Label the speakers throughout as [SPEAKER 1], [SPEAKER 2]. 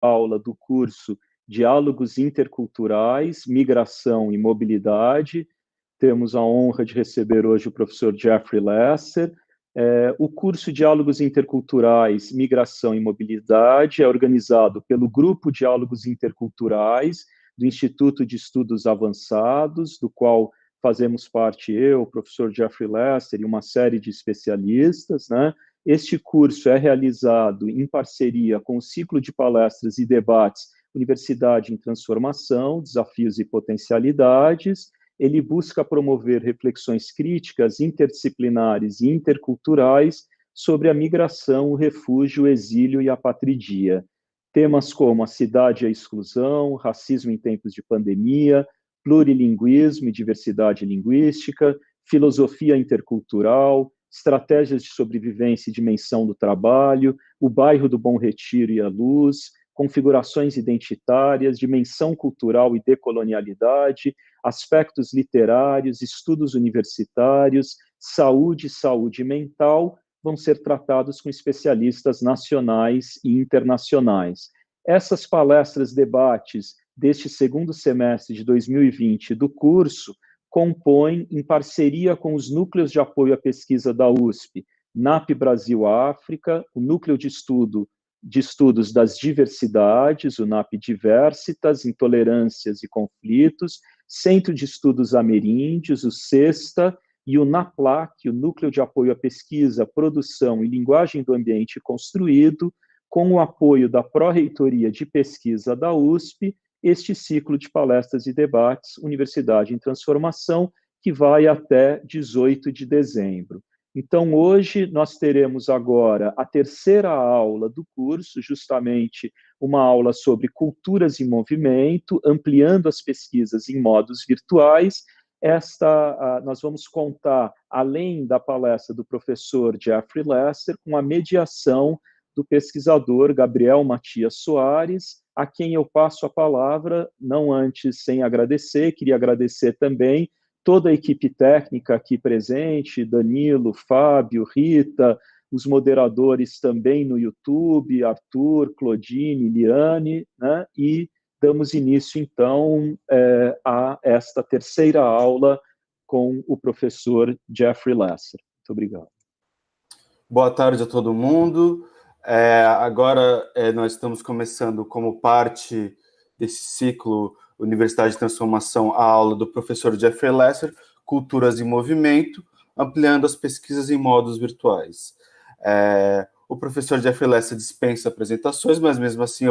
[SPEAKER 1] aula do curso Diálogos Interculturais, Migração e Mobilidade. Temos a honra de receber hoje o professor Jeffrey Lesser. O curso Diálogos Interculturais, Migração e Mobilidade é organizado pelo Grupo Diálogos Interculturais do Instituto de Estudos Avançados, do qual fazemos parte eu, o professor Jeffrey Lesser e uma série de especialistas, né? Este curso é realizado em parceria com o ciclo de palestras e debates Universidade em Transformação, Desafios e Potencialidades. Ele busca promover reflexões críticas, interdisciplinares e interculturais sobre a migração, o refúgio, o exílio e a apatridia. Temas como a cidade e a exclusão, racismo em tempos de pandemia, plurilinguismo e diversidade linguística, filosofia intercultural, estratégias de sobrevivência e dimensão do trabalho, o bairro do Bom Retiro e a luz, configurações identitárias, dimensão cultural e decolonialidade, aspectos literários, estudos universitários, saúde e saúde mental, vão ser tratados com especialistas nacionais e internacionais. Essas palestras, debates deste segundo semestre de 2020 do curso compõem, em parceria com os núcleos de apoio à pesquisa da USP, NAP Brasil-África, o Núcleo de Estudos das Diversidades, o NAP Diversitas, Intolerâncias e Conflitos, Centro de Estudos Ameríndios, o CESTA, e o NAPLAC, o Núcleo de Apoio à Pesquisa, Produção e Linguagem do Ambiente Construído, com o apoio da Pró-Reitoria de Pesquisa da USP, este ciclo de palestras e debates Universidade em Transformação, que vai até 18 de dezembro. Então, hoje, nós teremos agora a terceira aula do curso, justamente uma aula sobre culturas em movimento, ampliando as pesquisas em modos virtuais. Nós vamos contar, além da palestra do professor Jeffrey Lesser, com a mediação do pesquisador Gabriel Matias Soares, a quem eu passo a palavra, não antes sem agradecer, queria agradecer também toda a equipe técnica aqui presente, Danilo, Fábio, Rita, os moderadores também no YouTube, Arthur, Claudine, Liane, né? E damos início, então, a esta terceira aula com o professor Jeffrey Lesser. Muito obrigado.
[SPEAKER 2] Boa tarde a todo mundo. Agora nós estamos começando, como parte desse ciclo Universidade de Transformação, a aula do professor Jeffrey Lesser, Culturas em Movimento, ampliando as pesquisas em modos virtuais. O professor Jeffrey Lesser dispensa apresentações, mas mesmo assim,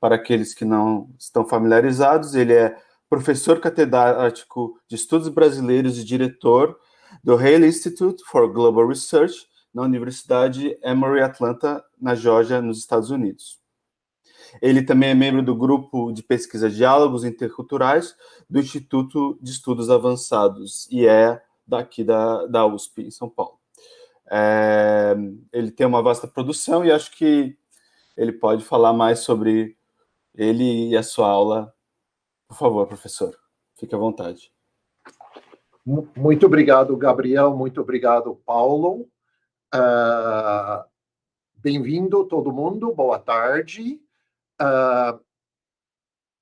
[SPEAKER 2] para aqueles que não estão familiarizados, ele é professor catedrático de Estudos Brasileiros e diretor do Hale Institute for Global Research, na Universidade Emory Atlanta, na Geórgia, nos Estados Unidos. Ele também é membro do grupo de pesquisa Diálogos Interculturais do Instituto de Estudos Avançados, e é daqui da USP, em São Paulo. Ele tem uma vasta produção e acho que ele pode falar mais sobre ele e a sua aula. Por favor, professor, fique à vontade.
[SPEAKER 3] Muito obrigado, Gabriel. Muito obrigado, Paulo. Bem-vindo todo mundo, boa tarde.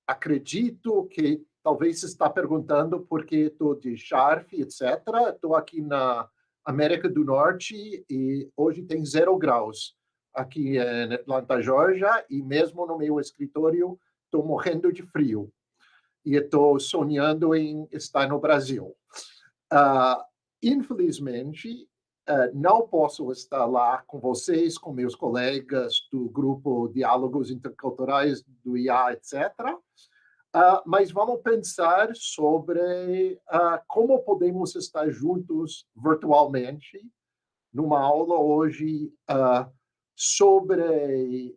[SPEAKER 3] Acredito que talvez você está perguntando por que estou de Sharp, etc. Estou aqui na América do Norte e hoje tem 0 graus aqui em Atlanta, Geórgia, e mesmo no meu escritório estou morrendo de frio e estou sonhando em estar no Brasil. Infelizmente, não posso estar lá com vocês, com meus colegas do grupo Diálogos Interculturais do IA, etc. Mas vamos pensar sobre como podemos estar juntos virtualmente numa aula hoje sobre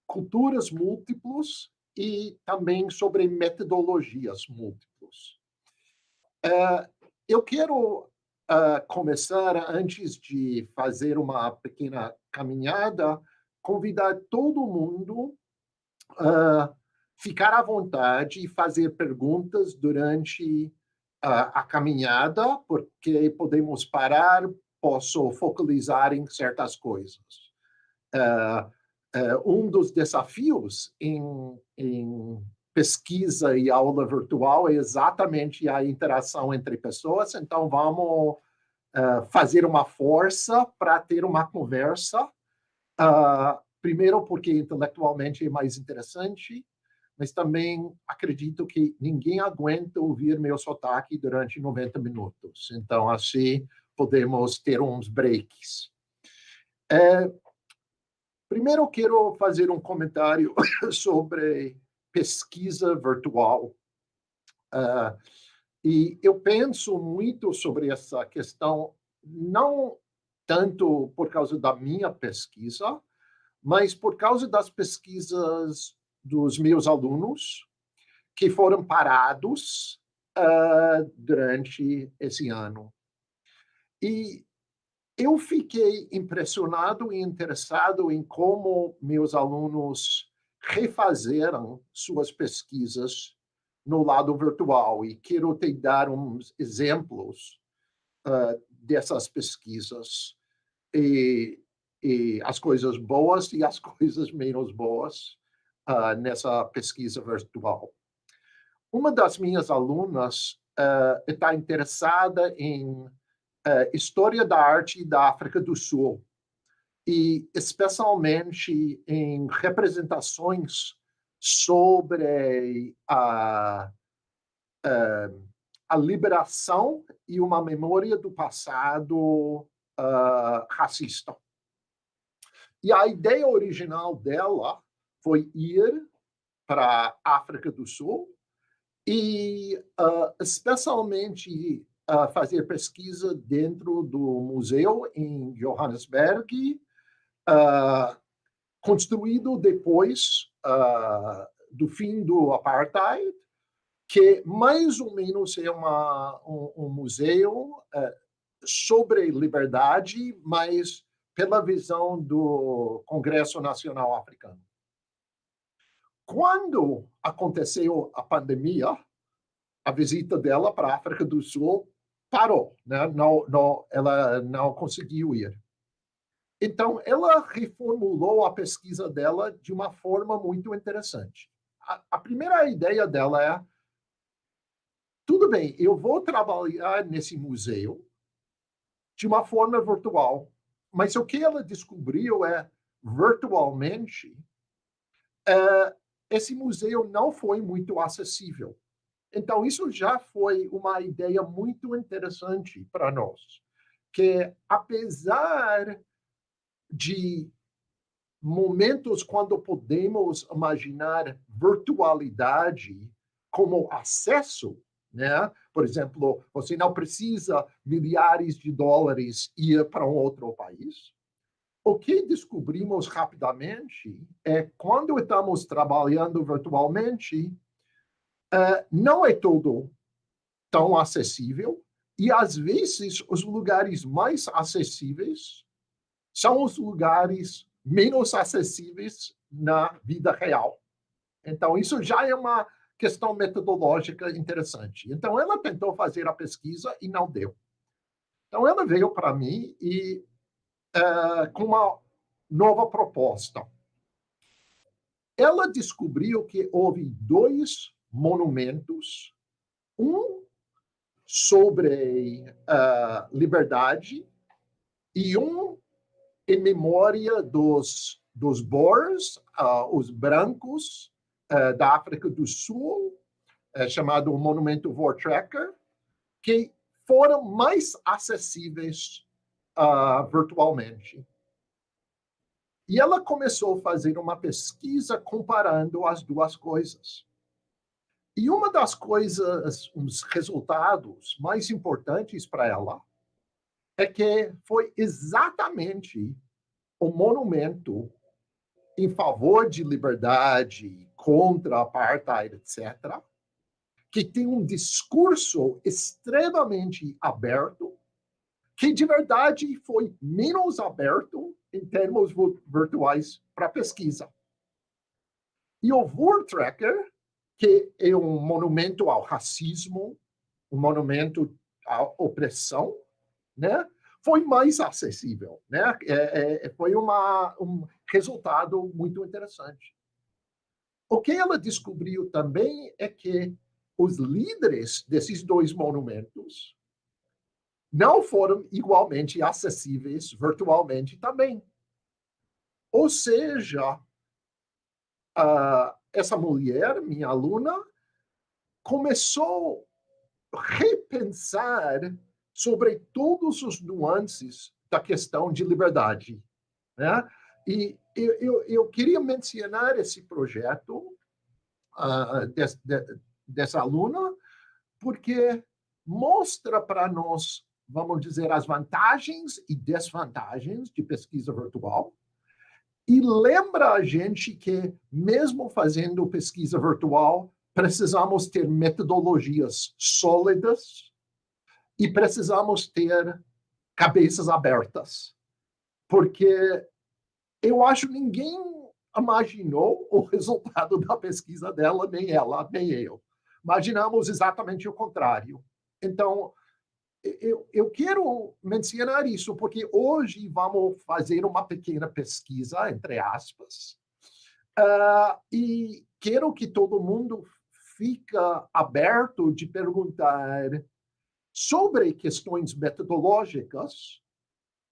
[SPEAKER 3] culturas múltiplas e também sobre metodologias múltiplas. Eu quero começar, antes de fazer uma pequena caminhada, convidar todo mundo a ficar à vontade e fazer perguntas durante a caminhada, porque podemos parar, posso focalizar em certas coisas. um dos desafios em pesquisa e aula virtual é exatamente a interação entre pessoas. Então, vamos fazer uma força para ter uma conversa. Primeiro, porque intelectualmente é mais interessante, mas também acredito que ninguém aguenta ouvir meu sotaque durante 90 minutos. Então, assim, podemos ter uns breaks. Primeiro, quero fazer um comentário sobre pesquisa virtual. E eu penso muito sobre essa questão, não tanto por causa da minha pesquisa, mas por causa das pesquisas dos meus alunos, que foram parados durante esse ano. E eu fiquei impressionado e interessado em como meus alunos refazeram suas pesquisas no lado virtual. E quero te dar uns exemplos dessas pesquisas e as coisas boas e as coisas menos boas nessa pesquisa virtual. Uma das minhas alunas está interessada em história da arte da África do Sul, e especialmente em representações sobre a liberação e uma memória do passado racista. E a ideia original dela foi ir para a África do Sul e especialmente fazer pesquisa dentro do museu em Johannesburg, construído depois do fim do apartheid, que mais ou menos é um museu sobre liberdade, mas pela visão do Congresso Nacional Africano. Quando aconteceu a pandemia, a visita dela para a África do Sul parou, né? Ela não conseguiu ir. Então, ela reformulou a pesquisa dela de uma forma muito interessante. A primeira ideia dela é: tudo bem, eu vou trabalhar nesse museu de uma forma virtual, mas o que ela descobriu é, virtualmente, esse museu não foi muito acessível. Então, isso já foi uma ideia muito interessante para nós, que apesar de momentos quando podemos imaginar virtualidade como acesso, né? Por exemplo, você não precisa milhares de dólares ir para um outro país. O que descobrimos rapidamente é quando estamos trabalhando virtualmente, não é tudo tão acessível, e às vezes os lugares mais acessíveis são os lugares menos acessíveis na vida real. Então, isso já é uma questão metodológica interessante. Então, ela tentou fazer a pesquisa e não deu. Então, ela veio para mim e com uma nova proposta. Ela descobriu que houve 2 monumentos, um sobre liberdade e um em memória dos Boers, os brancos da África do Sul, chamado Monumento Voortrekker, que foram mais acessíveis virtualmente. E ela começou a fazer uma pesquisa comparando as duas coisas. E uma das coisas, uns resultados mais importantes para ela, é que foi exatamente o monumento em favor de liberdade, contra a apartheid, etc., que tem um discurso extremamente aberto, que de verdade foi menos aberto em termos virtuais para pesquisa. E o Voortrekker, que é um monumento ao racismo, um monumento à opressão, né? Foi mais acessível, né? Foi resultado muito interessante. O que ela descobriu também é que os líderes desses dois monumentos não foram igualmente acessíveis virtualmente também. Ou seja, essa mulher, minha aluna, começou a repensar sobre todos os nuances da questão de liberdade, né? E eu queria mencionar esse projeto dessa aluna, porque mostra para nós, vamos dizer, as vantagens e desvantagens de pesquisa virtual, e lembra a gente que, mesmo fazendo pesquisa virtual, precisamos ter metodologias sólidas e precisamos ter cabeças abertas, porque eu acho que ninguém imaginou o resultado da pesquisa dela, nem ela, nem eu. Imaginamos exatamente o contrário. Então, eu quero mencionar isso, porque hoje vamos fazer uma pequena pesquisa, entre aspas, e quero que todo mundo fique aberto de perguntar sobre questões metodológicas,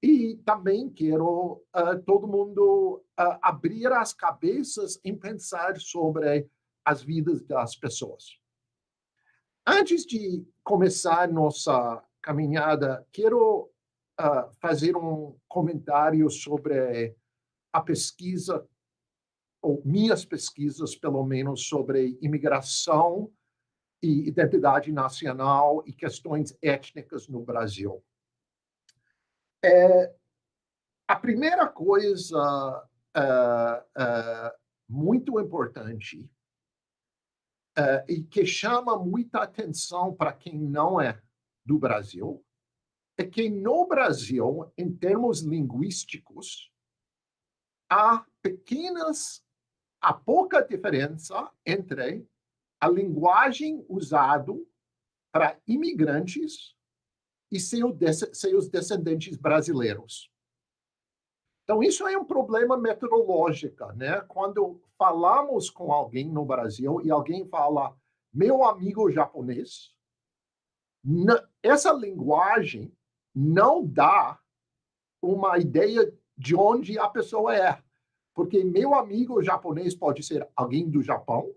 [SPEAKER 3] e também quero todo mundo abrir as cabeças em pensar sobre as vidas das pessoas. Antes de começar nossa caminhada, quero fazer um comentário sobre a pesquisa, ou minhas pesquisas, pelo menos, sobre imigração e identidade nacional e questões étnicas no Brasil. A primeira coisa muito importante e que chama muita atenção para quem não é do Brasil é que no Brasil, em termos linguísticos, há pouca diferença entre a linguagem usada para imigrantes e seus descendentes brasileiros. Então, isso é um problema metodológico, né? Quando falamos com alguém no Brasil e alguém fala, meu amigo japonês, essa linguagem não dá uma ideia de onde a pessoa é. Porque meu amigo japonês pode ser alguém do Japão,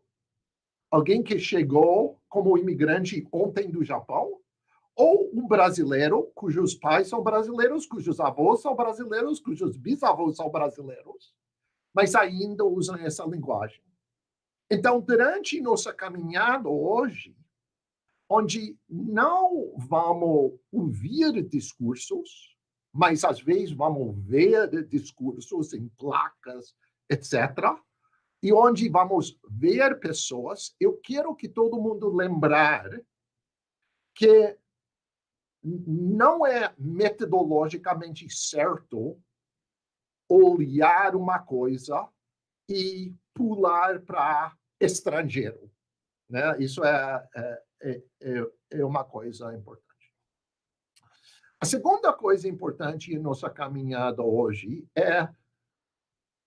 [SPEAKER 3] alguém que chegou como imigrante ontem do Japão, ou um brasileiro cujos pais são brasileiros, cujos avós são brasileiros, cujos bisavós são brasileiros, mas ainda usam essa linguagem. Então, durante nossa caminhada hoje, onde não vamos ouvir discursos, mas às vezes vamos ver discursos em placas, etc., e onde vamos ver pessoas, eu quero que todo mundo lembrar que não é metodologicamente certo olhar uma coisa e pular para estrangeiro, né? Isso é uma coisa importante. A segunda coisa importante em nossa caminhada hoje é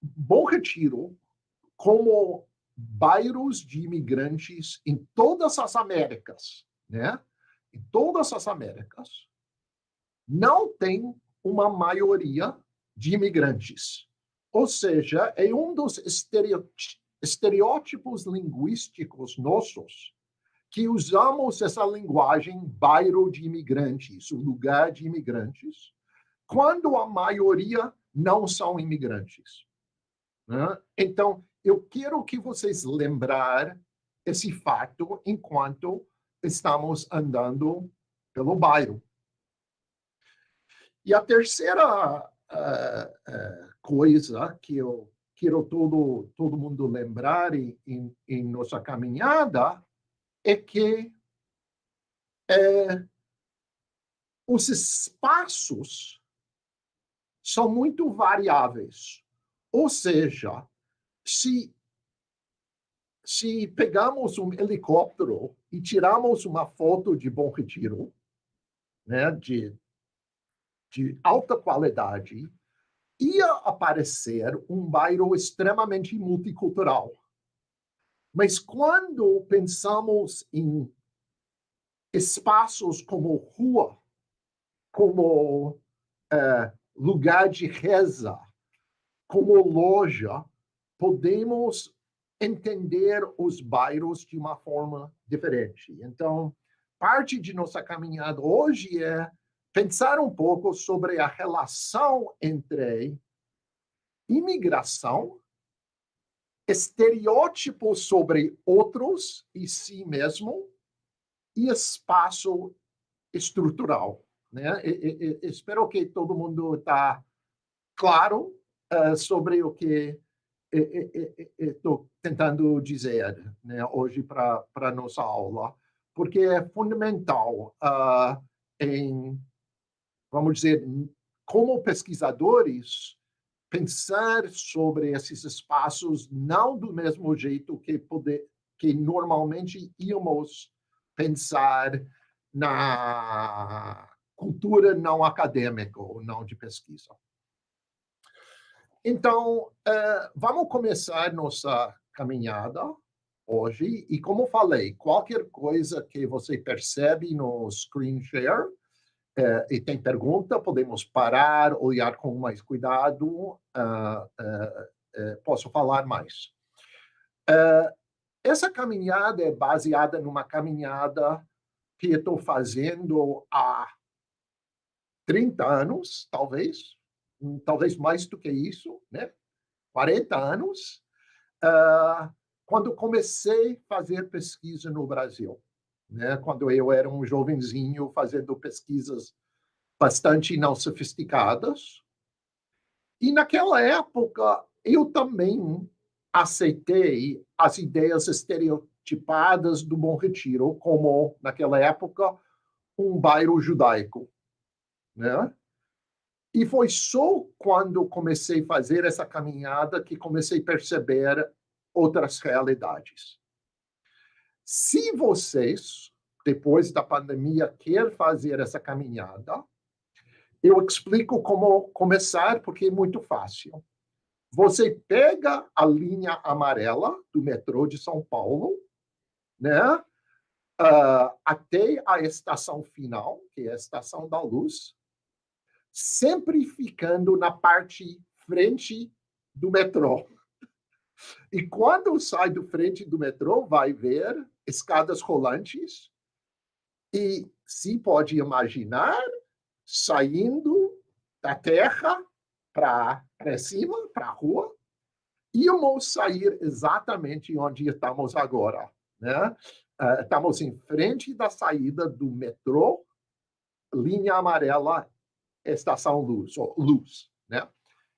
[SPEAKER 3] Bom Retiro como bairros de imigrantes em todas as Américas, né? Em todas as Américas, não tem uma maioria de imigrantes. Ou seja, é um dos estereótipos linguísticos nossos que usamos essa linguagem bairro de imigrantes, o lugar de imigrantes, quando a maioria não são imigrantes, né? Então, eu quero que vocês lembrem esse fato enquanto estamos andando pelo bairro. E a terceira coisa que eu quero todo mundo lembrar em nossa caminhada é que os espaços são muito variáveis. Ou seja, se pegamos um helicóptero e tiramos uma foto de Bom Retiro, né, de alta qualidade, ia aparecer um bairro extremamente multicultural. Mas quando pensamos em espaços como rua, como lugar de reza, como loja, podemos entender os bairros de uma forma diferente. Então, parte de nossa caminhada hoje é pensar um pouco sobre a relação entre imigração, estereótipos sobre outros e si mesmo, e espaço estrutural. Né? Espero que todo mundo está claro sobre o que estou tentando dizer, né, hoje para a nossa aula, porque é fundamental vamos dizer, como pesquisadores, pensar sobre esses espaços não do mesmo jeito que normalmente íamos pensar na cultura não acadêmica ou não de pesquisa. Então, vamos começar nossa caminhada hoje. E como falei, qualquer coisa que você percebe no screen share e tem pergunta, podemos parar, olhar com mais cuidado, posso falar mais. Essa caminhada é baseada numa caminhada que eu estou fazendo há 30 anos, talvez mais do que isso, né? 40 anos, quando comecei a fazer pesquisa no Brasil, né? Quando eu era um jovenzinho fazendo pesquisas bastante não sofisticadas. E naquela época, eu também aceitei as ideias estereotipadas do Bom Retiro, como, naquela época, um bairro judaico, né? E foi só quando comecei a fazer essa caminhada que comecei a perceber outras realidades. Se vocês, depois da pandemia, querem fazer essa caminhada, eu explico como começar, porque é muito fácil. Você pega a linha amarela do metrô de São Paulo, né? Até a estação final, que é a Estação da Luz, sempre ficando na parte frente do metrô. E quando sai do frente do metrô, vai ver escadas rolantes e se pode imaginar saindo da terra para cima, para a rua, íamos sair exatamente onde estamos agora. Né? Estamos em frente da saída do metrô, linha amarela, estação Luz, ou Luz. Né?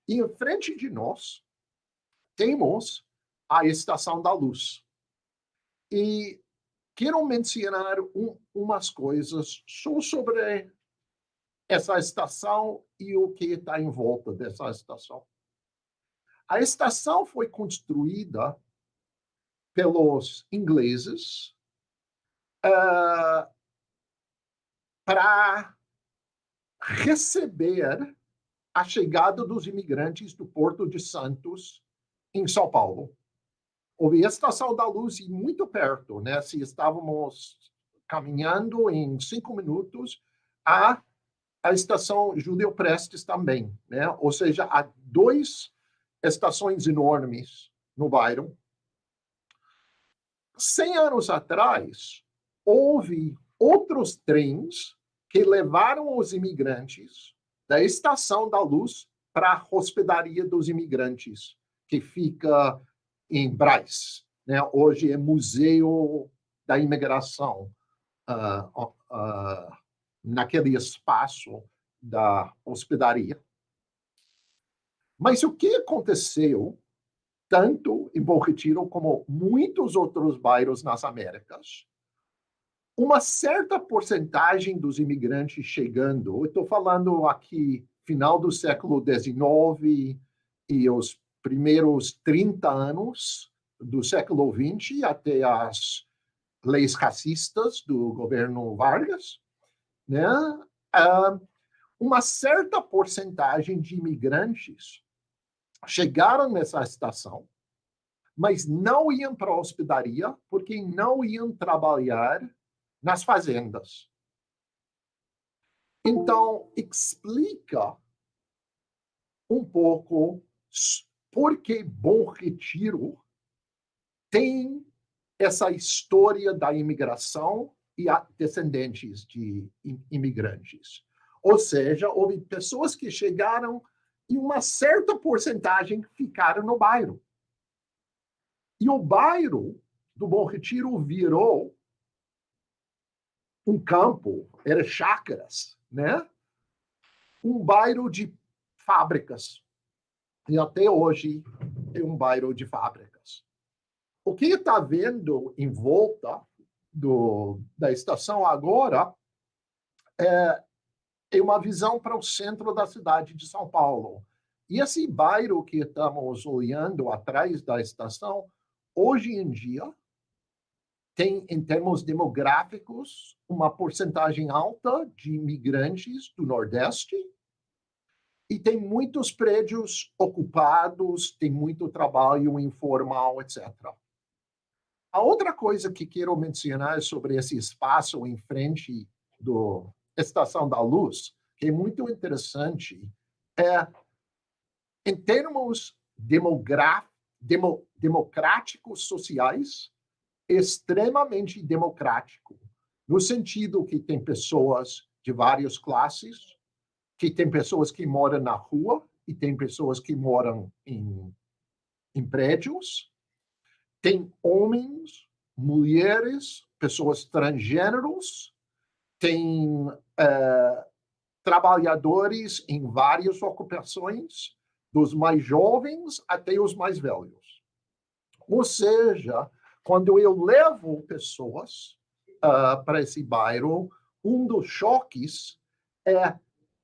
[SPEAKER 3] E em frente de nós, temos a Estação da Luz. E quero mencionar umas coisas só sobre essa estação e o que está em volta dessa estação. A estação foi construída pelos ingleses para receber a chegada dos imigrantes do Porto de Santos em São Paulo. Houve a Estação da Luz e muito perto, né? Se estávamos caminhando em 5 minutos, a Estação Júlio Prestes também, né? Ou seja, há 2 estações enormes no bairro. 100 anos atrás, houve outros trens que levaram os imigrantes da Estação da Luz para a Hospedaria dos Imigrantes, que fica em Brás. Né? Hoje é Museu da Imigração, naquele espaço da hospedaria. Mas o que aconteceu, tanto em Bom Retiro como muitos outros bairros nas Américas, uma certa porcentagem dos imigrantes chegando, eu estou falando aqui final do século XIX e os primeiros 30 anos do século XX, até as leis racistas do governo Vargas, né? uma certa porcentagem de imigrantes chegaram nessa estação, mas não iam para a hospedaria porque não iam trabalhar nas fazendas. Então, explica um pouco por que Bom Retiro tem essa história da imigração e descendentes de imigrantes. Ou seja, houve pessoas que chegaram e uma certa porcentagem ficaram no bairro. E o bairro do Bom Retiro virou um campo, era chácaras, né? Um bairro de fábricas. E até hoje é um bairro de fábricas. O que está vendo em volta da estação agora é uma visão para o centro da cidade de São Paulo. E esse bairro que estamos olhando atrás da estação, hoje em dia, tem, em termos demográficos, uma porcentagem alta de imigrantes do Nordeste e tem muitos prédios ocupados, tem muito trabalho informal, etc. A outra coisa que quero mencionar sobre esse espaço em frente da Estação da Luz, que é muito interessante, é, em termos democráticos sociais, extremamente democrático, no sentido que tem pessoas de várias classes, que tem pessoas que moram na rua e tem pessoas que moram em prédios, tem homens, mulheres, pessoas transgêneros, tem trabalhadores em várias ocupações, dos mais jovens até os mais velhos. Ou seja, quando eu levo pessoas para esse bairro, um dos choques é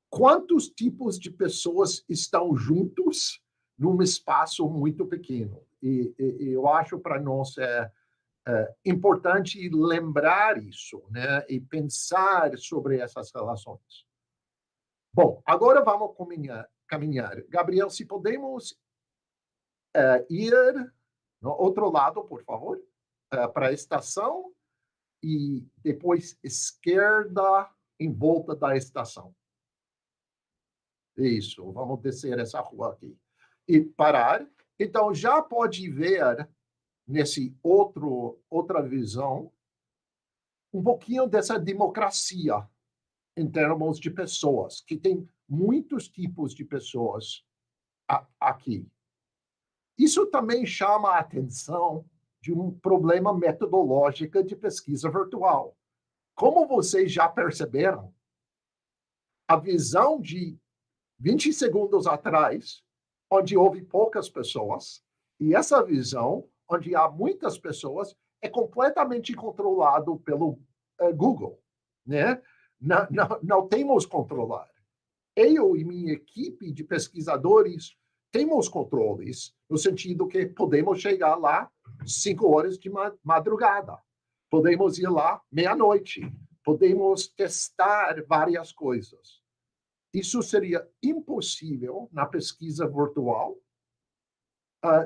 [SPEAKER 3] quantos tipos de pessoas estão juntos num espaço muito pequeno. E eu acho para nós importante lembrar isso, né? E pensar sobre essas relações. Bom, agora vamos caminhar. Gabriel, se podemos ir no outro lado, por favor, para a estação e depois esquerda em volta da estação. Isso, vamos descer essa rua aqui. E parar. Então, já pode ver nesse outra visão um pouquinho dessa democracia em termos de pessoas, que tem muitos tipos de pessoas aqui. Isso também chama a atenção de um problema metodológico de pesquisa virtual. Como vocês já perceberam, a visão de 20 segundos atrás, onde houve poucas pessoas, e essa visão, onde há muitas pessoas, é completamente controlado pelo Google, né? Não temos controlar. Eu e minha equipe de pesquisadores temos controles, no sentido que podemos chegar lá 5 horas de madrugada, podemos ir lá meia-noite, podemos testar várias coisas. Isso seria impossível na pesquisa virtual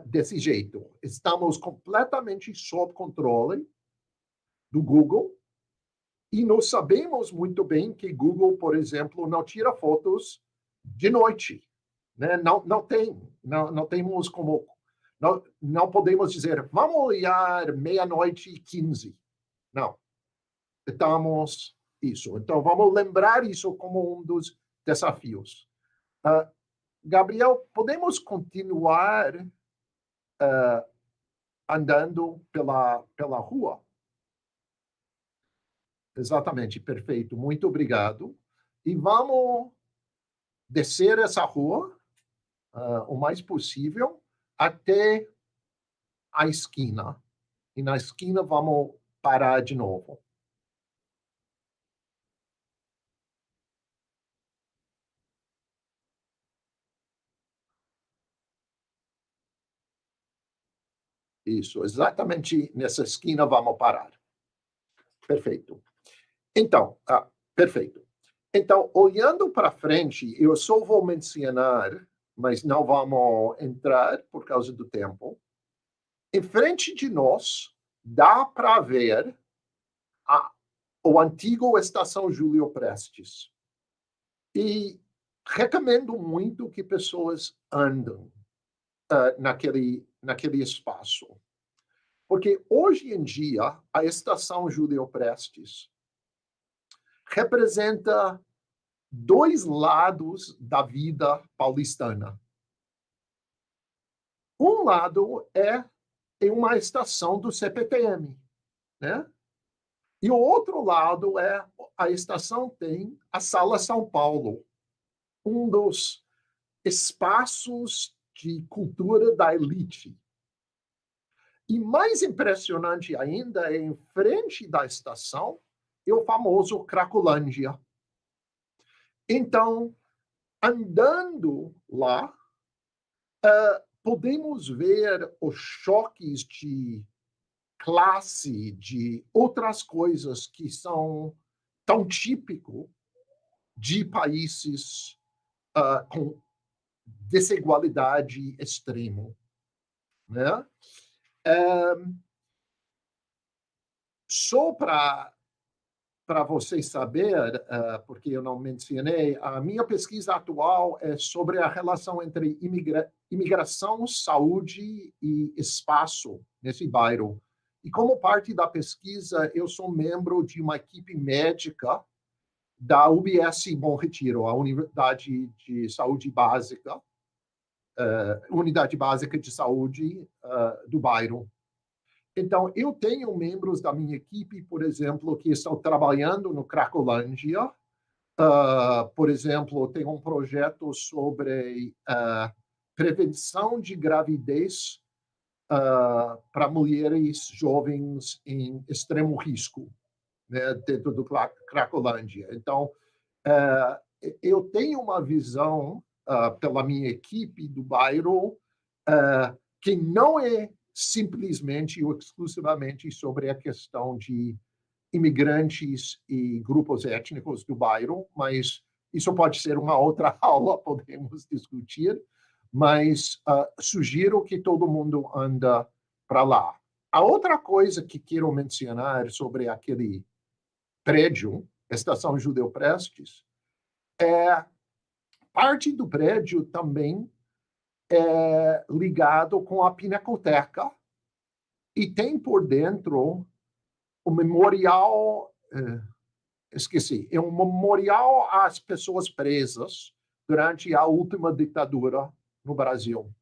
[SPEAKER 3] desse jeito. Estamos completamente sob controle do Google e nós sabemos muito bem que Google, por exemplo, não tira fotos de noite. Né? Não temos como... Não podemos dizer, vamos olhar meia-noite e 15. Não. Estamos isso. Então, vamos lembrar isso como um dos desafios. Gabriel, podemos continuar andando pela rua? Exatamente, perfeito. Muito obrigado. E vamos descer essa rua o mais possível até a esquina. E na esquina vamos parar de novo. Isso, exatamente nessa esquina vamos parar. Perfeito. Então, perfeito. Então, olhando para frente, eu só vou mencionar, mas não vamos entrar por causa do tempo. Em frente de nós, dá para ver o antigo Estação Júlio Prestes. E recomendo muito que pessoas andem naquele espaço. Porque hoje em dia, a Estação Júlio Prestes representa dois lados da vida paulistana. Um lado é uma estação do CPTM, né? E o outro lado é a estação tem a Sala São Paulo, um dos espaços de cultura da elite. E mais impressionante ainda, em frente da estação, é o famoso Cracolândia. Então, andando lá, podemos ver os choques de classe, de outras coisas que são tão típicos de países com desigualdade extrema, né? Só para vocês saberem, porque eu não mencionei, a minha pesquisa atual é sobre a relação entre imigração, saúde e espaço nesse bairro. E como parte da pesquisa, eu sou membro de uma equipe médica da UBS Bom Retiro, a Unidade de Saúde Básica, Unidade Básica de Saúde do bairro. Então, eu tenho membros da minha equipe, por exemplo, que estão trabalhando no Cracolândia. Por exemplo, tem um projeto sobre prevenção de gravidez para mulheres jovens em extremo risco, né, dentro do Cracolândia. Então, eu tenho uma visão pela minha equipe do bairro que não é simplesmente ou exclusivamente sobre a questão de imigrantes e grupos étnicos do bairro, mas isso pode ser uma outra aula, podemos discutir, mas sugiro que todo mundo anda para lá. A outra coisa que quero mencionar sobre aquele prédio, Estação Júlio Prestes, parte do prédio também é ligado com a Pinacoteca e tem por dentro o memorial, é um memorial às pessoas presas durante a última ditadura no Brasil.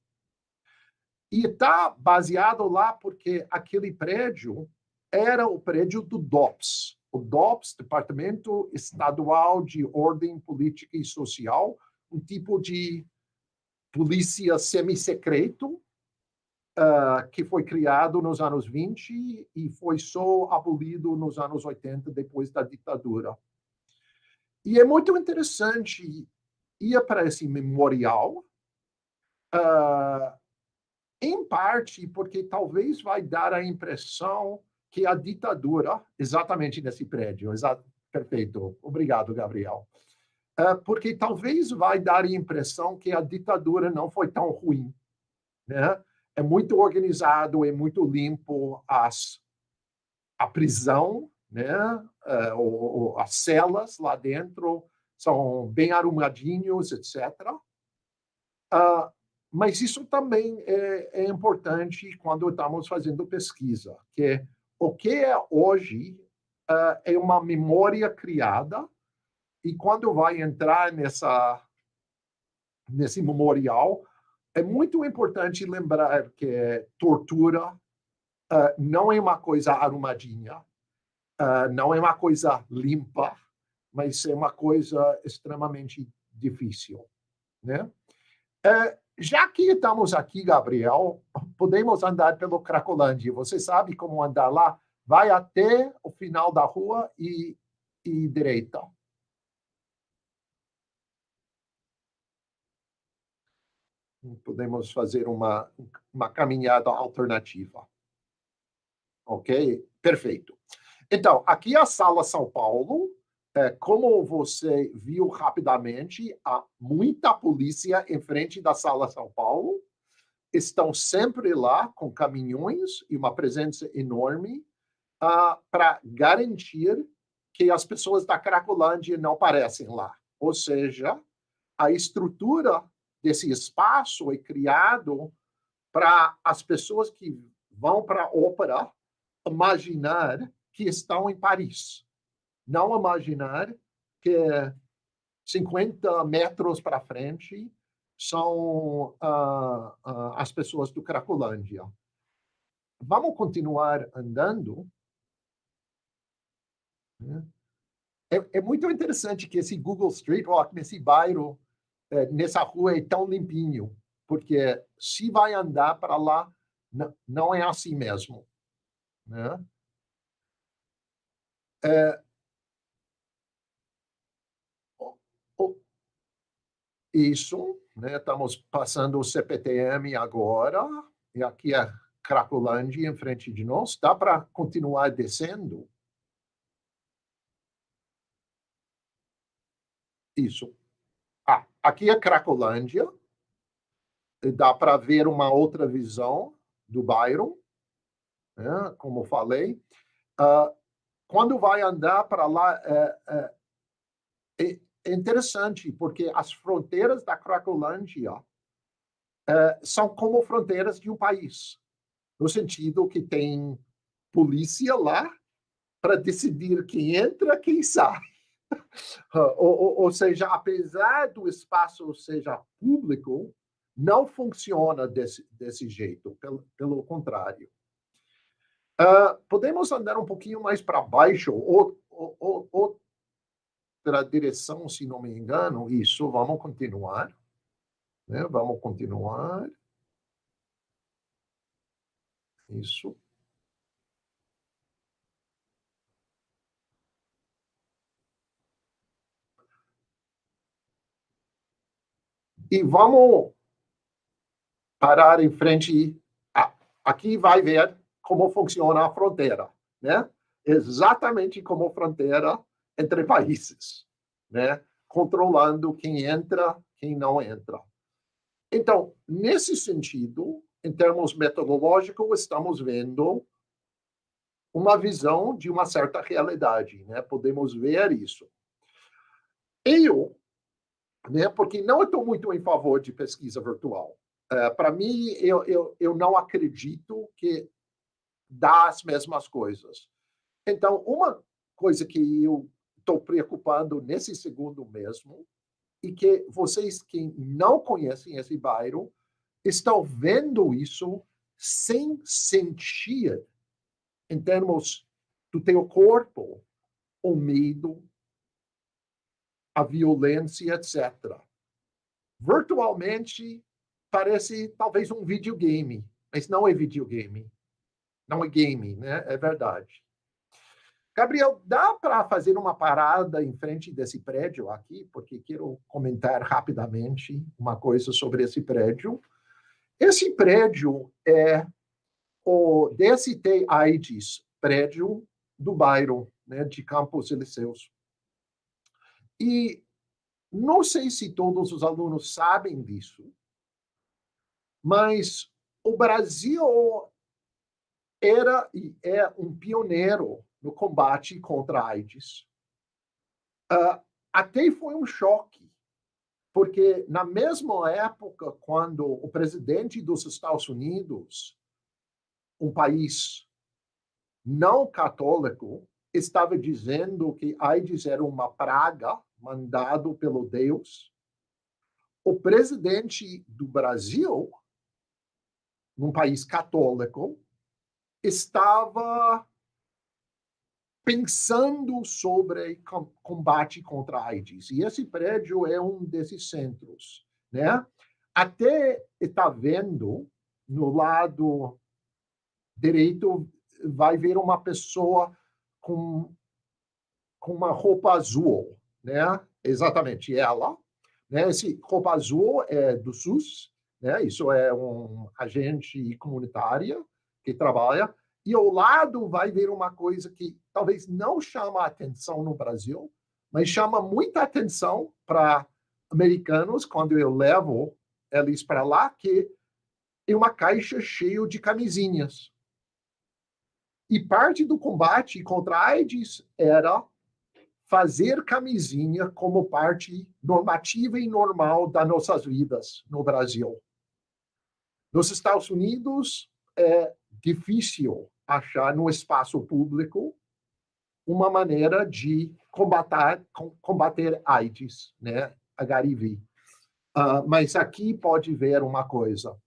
[SPEAKER 3] E está baseado lá porque aquele prédio era o prédio do DOPS. O DOPS, Departamento Estadual de Ordem Política e Social, um tipo de polícia semi-secreto que foi criado nos anos 20 e foi só abolido nos anos 80, depois da ditadura. E é muito interessante ir para esse memorial, em parte porque talvez vai dar a impressão que a ditadura, exatamente nesse prédio, perfeito, obrigado, Gabriel, porque talvez vai dar a impressão que a ditadura não foi tão ruim, né? É muito organizado, é muito limpo a prisão, né? As celas lá dentro são bem arrumadinhos, etc. Mas isso também é importante quando estamos fazendo pesquisa, que o que é hoje é uma memória criada e quando vai entrar nesse memorial, é muito importante lembrar que tortura não é uma coisa arrumadinha, não é uma coisa limpa, mas é uma coisa extremamente difícil, né? Já que estamos aqui, Gabriel, podemos andar pelo Cracolândia. Você sabe como andar lá? Vai até o final da rua e direita. Podemos fazer uma caminhada alternativa. Ok? Perfeito. Então, aqui é a Sala São Paulo. Como você viu rapidamente, há muita polícia em frente da Sala São Paulo, estão sempre lá com caminhões e uma presença enorme para garantir que as pessoas da Cracolândia não aparecem lá. Ou seja, a estrutura desse espaço é criado para as pessoas que vão para a ópera imaginar que estão em Paris. Não imaginar que 50 metros para frente são as pessoas do Cracolândia. Vamos continuar andando. É muito interessante que esse Google Street Walk, nesse bairro, nessa rua é tão limpinho, porque se vai andar para lá, não é assim mesmo. Né? Isso, né? Estamos passando o CPTM agora, e aqui é Cracolândia em frente de nós. Dá para continuar descendo? Isso. Aqui é Cracolândia. Dá para ver uma outra visão do bairro, né? Como falei. Quando vai andar para lá, é interessante, porque as fronteiras da Cracolândia são como fronteiras de um país, no sentido que tem polícia lá para decidir quem entra, quem sai. Ou seja, apesar do espaço seja público, não funciona desse jeito, pelo contrário. Podemos andar um pouquinho mais para baixo, outra direção, se não me engano. Isso, vamos continuar. Né? Vamos continuar. Isso. E vamos parar em frente. Aqui vai ver como funciona a fronteira, né? Exatamente como a fronteira entre países, né? Controlando quem entra, quem não entra. Então, nesse sentido, em termos metodológicos, estamos vendo uma visão de uma certa realidade, né? Podemos ver isso. Né? Porque não estou muito em favor de pesquisa virtual. Para mim, eu não acredito que dá as mesmas coisas. Então, uma coisa que eu estou preocupando nesse segundo mesmo, e que vocês que não conhecem esse bairro estão vendo isso sem sentir, em termos do teu corpo, o medo, a violência, etc. Virtualmente, parece talvez um videogame, mas não é videogame. Não é game, né? É verdade. Gabriel, dá para fazer uma parada em frente desse prédio aqui? Porque quero comentar rapidamente uma coisa sobre esse prédio. Esse prédio é o DST AIDS, prédio do bairro, né, de Campos Elíseos. E não sei se todos os alunos sabem disso, mas o Brasil era e é um pioneiro no combate contra a AIDS. Até foi um choque, porque na mesma época, quando o presidente dos Estados Unidos, um país não católico, estava dizendo que a AIDS era uma praga mandado pelo Deus, o presidente do Brasil, num país católico, estava pensando sobre combate contra a AIDS. E esse prédio é um desses centros, né? Até está vendo no lado direito, vai ver uma pessoa com uma roupa azul, né? Exatamente ela, né? Esse roupa azul é do SUS, né? Isso é um agente comunitária que trabalha. E ao lado vai ver uma coisa que talvez não chama a atenção no Brasil, Mas chama muita atenção para americanos, quando eu levo eles para lá, que é uma caixa cheia de camisinhas. E parte do combate contra a AIDS era fazer camisinha como parte normativa e normal das nossas vidas no Brasil. Nos Estados Unidos, é difícil achar no espaço público uma maneira de combater AIDS, né? HIV. Mas aqui pode ver uma coisa.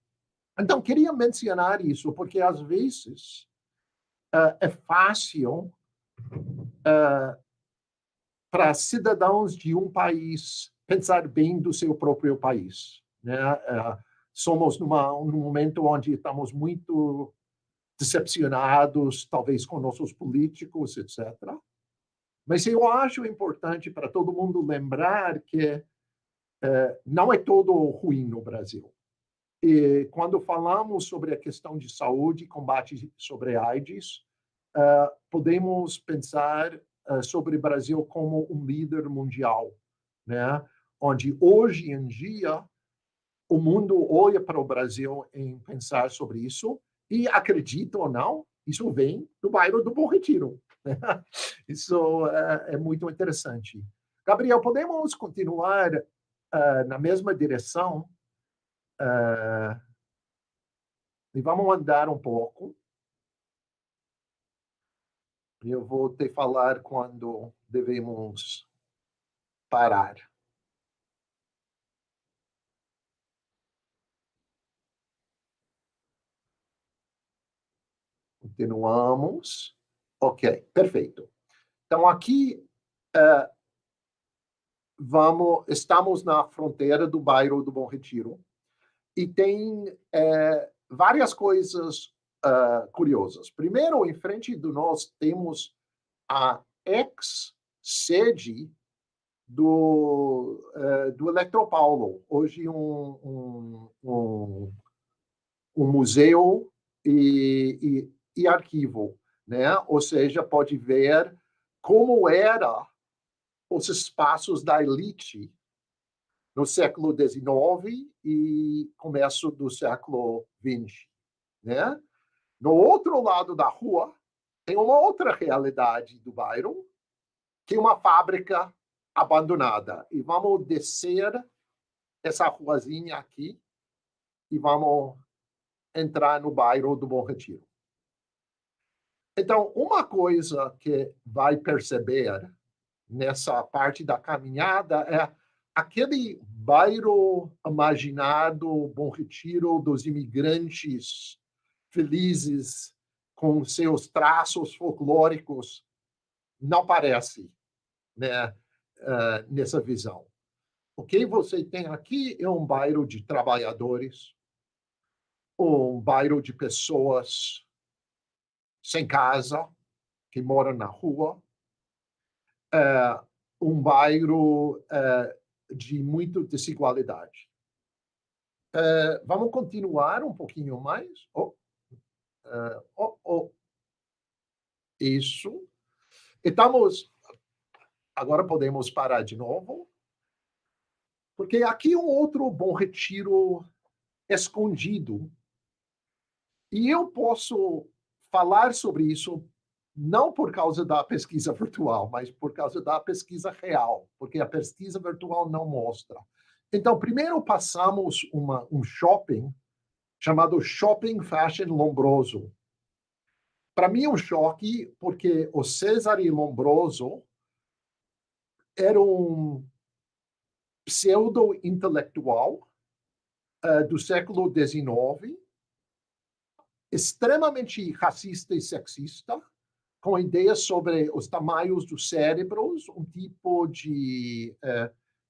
[SPEAKER 3] Então, queria mencionar isso, porque às vezes é fácil para cidadãos de um país pensar bem do seu próprio país, né? Somos num momento onde estamos muito decepcionados, talvez com nossos políticos, etc. Mas eu acho importante para todo mundo lembrar que não é todo ruim no Brasil. E quando falamos sobre a questão de saúde, combate sobre AIDS, podemos pensar sobre o Brasil como um líder mundial, né? Onde hoje em dia o mundo olha para o Brasil em pensar sobre isso e, acredita ou não, isso vem do bairro do Bom Retiro. Né? Isso é muito interessante. Gabriel, podemos continuar na mesma direção e vamos andar um pouco. Eu vou te falar quando devemos parar. Continuamos. Ok, perfeito. Então, aqui estamos na fronteira do bairro do Bom Retiro e tem várias coisas curiosas. Primeiro, em frente de nós, temos a ex-sede do Eletropaulo, hoje um museu e arquivo, né? Ou seja, pode ver como era os espaços da elite no século XIX e começo do século XX, né? No outro lado da rua, tem uma outra realidade do bairro, que é uma fábrica abandonada. E vamos descer essa ruazinha aqui e vamos entrar no bairro do Bom Retiro. Então, uma coisa que vai perceber nessa parte da caminhada é aquele bairro imaginado, Bom Retiro, dos imigrantes felizes, com seus traços folclóricos, não parece, né, nessa visão. O que você tem aqui é um bairro de trabalhadores, um bairro de pessoas sem casa, que moram na rua, um bairro de muita desigualdade. Vamos continuar um pouquinho mais? Isso. Agora podemos parar de novo, porque aqui um outro Bom Retiro escondido. E eu posso falar sobre isso não por causa da pesquisa virtual, mas por causa da pesquisa real, porque a pesquisa virtual não mostra. Então, primeiro passamos um shopping chamado Shopping Fashion Lombroso. Para mim, um choque, porque o Cesare Lombroso era um pseudo-intelectual do século XIX, extremamente racista e sexista, com ideias sobre os tamanhos dos cérebros, um tipo de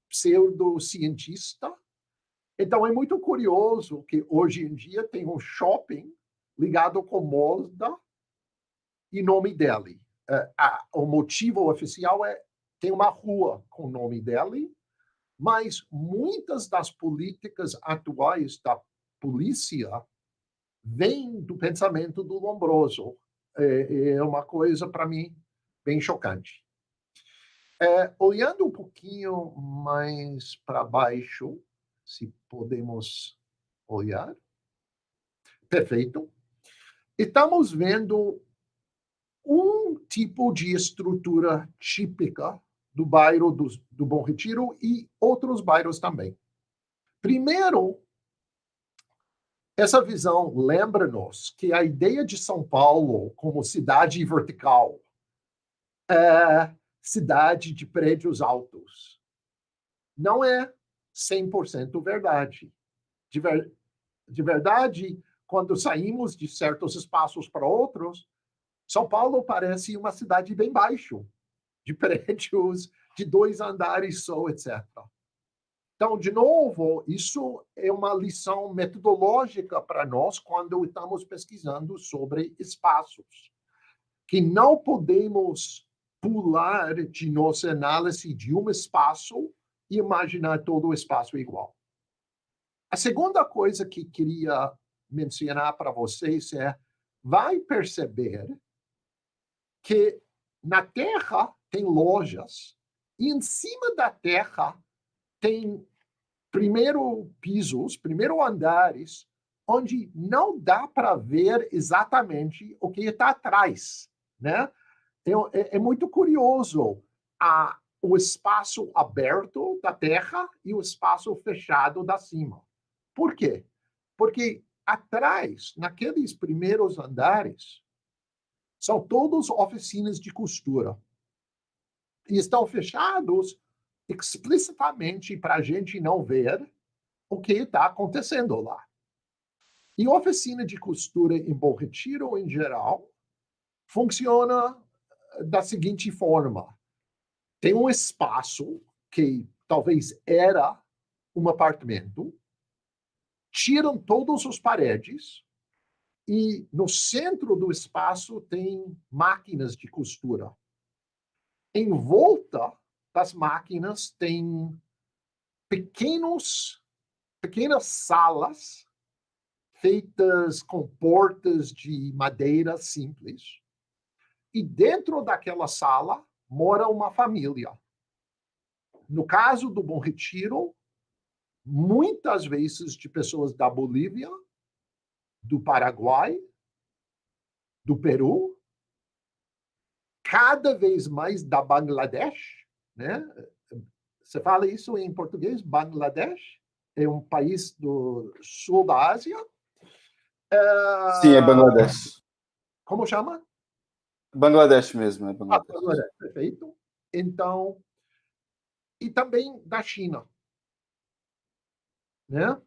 [SPEAKER 3] pseudocientista. Então, é muito curioso que hoje em dia tem um shopping ligado com moda e nome dele. O motivo oficial tem uma rua com o nome dele, mas muitas das políticas atuais da polícia vêm do pensamento do Lombroso. É uma coisa, para mim, bem chocante. Olhando um pouquinho mais para baixo, se podemos olhar. Perfeito. Estamos vendo um tipo de estrutura típica do bairro do Bom Retiro e outros bairros também. Primeiro, essa visão lembra-nos que a ideia de São Paulo como cidade vertical, cidade de prédios altos, não é 100% verdade. De verdade, quando saímos de certos espaços para outros, São Paulo parece uma cidade bem baixo, de prédios de 2 andares só, etc. Então, de novo, isso é uma lição metodológica para nós quando estamos pesquisando sobre espaços, que não podemos pular de nossa análise de um espaço e imaginar todo o espaço igual. A segunda coisa que queria mencionar para vocês vai perceber que na Terra tem lojas e em cima da Terra tem primeiro andares, onde não dá para ver exatamente o que está atrás, né? É muito curioso o espaço aberto da Terra e o espaço fechado da cima. Por quê? Porque atrás, naqueles primeiros andares, são todas oficinas de costura. E estão fechados explicitamente para a gente não ver o que está acontecendo lá. E oficina de costura em Bom Retiro, em geral, funciona da seguinte forma. Tem um espaço que talvez era um apartamento, tiram todas as paredes e no centro do espaço tem máquinas de costura. Em volta das máquinas tem pequenas salas feitas com portas de madeira simples. E dentro daquela sala mora uma família. No caso do Bom Retiro, muitas vezes de pessoas da Bolívia, do Paraguai, do Peru, cada vez mais da Bangladesh, né? Você fala isso em português? Bangladesh é um país do sul da Ásia.
[SPEAKER 2] Sim, é Bangladesh.
[SPEAKER 3] Como chama?
[SPEAKER 2] Bangladesh mesmo, é Bangladesh.
[SPEAKER 3] Bangladesh, perfeito. Então, e também da China, né?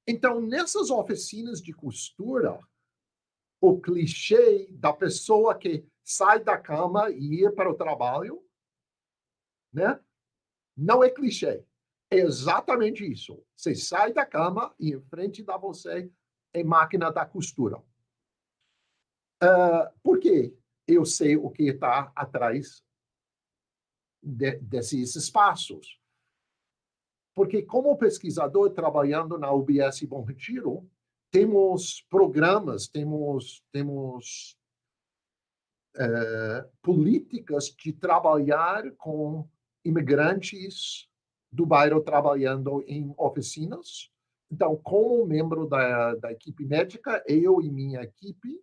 [SPEAKER 3] Então, nessas oficinas de costura, o clichê da pessoa que sai da cama e ia para o trabalho, né? Não é clichê. É exatamente isso. Você sai da cama e em frente da você é máquina da costura. Por quê? Eu sei o que está atrás desses espaços. Porque como pesquisador trabalhando na UBS Bom Retiro, temos programas, temos políticas de trabalhar com imigrantes do bairro trabalhando em oficinas. Então, como membro da equipe médica, eu e minha equipe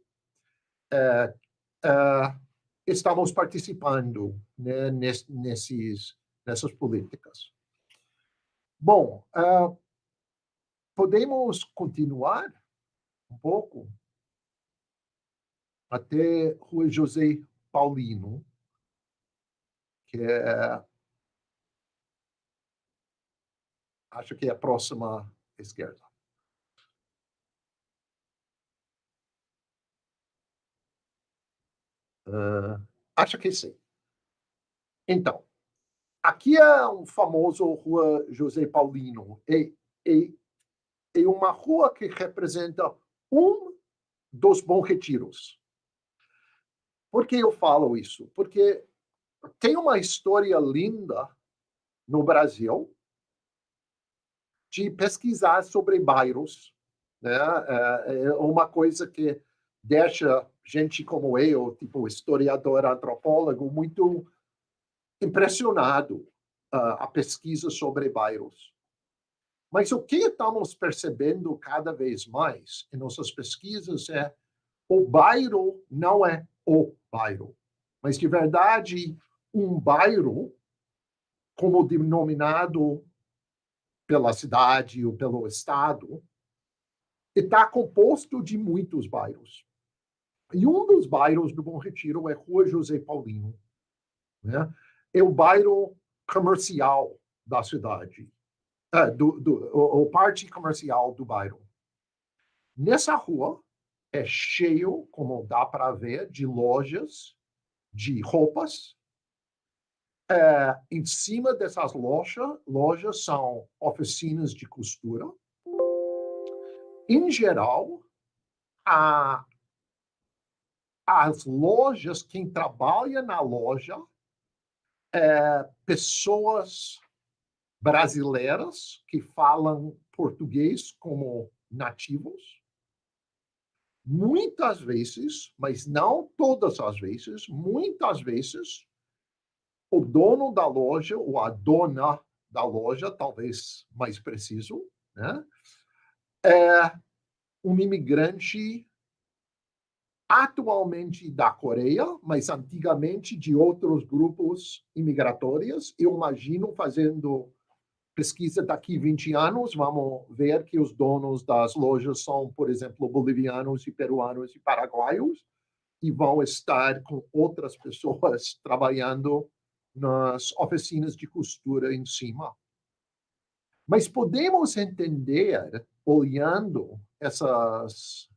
[SPEAKER 3] estamos participando, né, nessas políticas. Bom, podemos continuar um pouco até Rua José Paulino, que acho que é a próxima esquerda. Acho que sim. Então, aqui é um famoso Rua José Paulino. É uma rua que representa um dos Bom Retiros. Por que eu falo isso? Porque tem uma história linda no Brasil de pesquisar sobre bairros, né? É uma coisa que deixa gente como eu, tipo historiador, antropólogo, muito impressionado a pesquisa sobre bairros. Mas o que estamos percebendo cada vez mais em nossas pesquisas é o bairro não é o bairro, mas, de verdade, um bairro, como denominado pela cidade ou pelo estado, está composto de muitos bairros. E um dos bairros do Bom Retiro é Rua José Paulino, né? É o bairro comercial da cidade, o parte comercial do bairro. Nessa rua é cheio, como dá para ver, de lojas de roupas. Em cima dessas lojas são oficinas de costura. Em geral, as lojas, quem trabalha na loja, pessoas brasileiras que falam português como nativos. Muitas vezes, mas não todas as vezes, muitas vezes, o dono da loja, ou a dona da loja, talvez mais preciso, né? É um imigrante atualmente da Coreia, mas antigamente de outros grupos imigratórios. Eu imagino, fazendo pesquisa daqui 20 anos, vamos ver que os donos das lojas são, por exemplo, bolivianos e peruanos e paraguaios, e vão estar com outras pessoas trabalhando nas oficinas de costura em cima. Mas podemos entender, olhando esses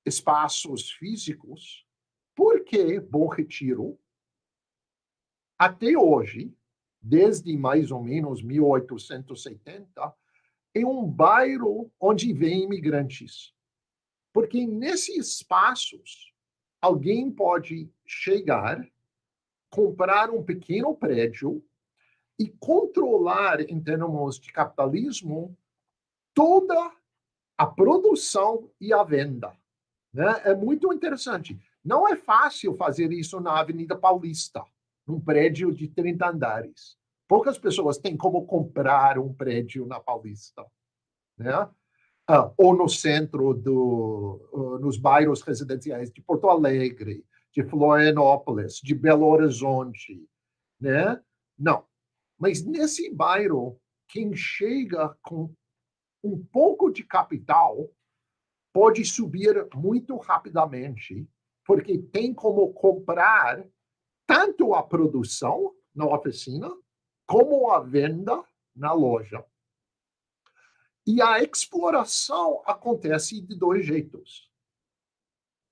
[SPEAKER 3] espaços físicos, por que Bom Retiro, até hoje, desde mais ou menos 1870, é um bairro onde vêm imigrantes. Porque nesses espaços, alguém pode chegar, comprar um pequeno prédio e controlar, em termos de capitalismo, toda a produção e a venda. Né? É muito interessante. Não é fácil fazer isso na Avenida Paulista, num prédio de 30 andares. Poucas pessoas têm como comprar um prédio na Paulista. Né? Ou no centro, nos bairros residenciais de Porto Alegre, de Florianópolis, de Belo Horizonte. Né? Não. Mas nesse bairro, quem chega com um pouco de capital pode subir muito rapidamente, porque tem como comprar tanto a produção na oficina, como a venda na loja. E a exploração acontece de dois jeitos.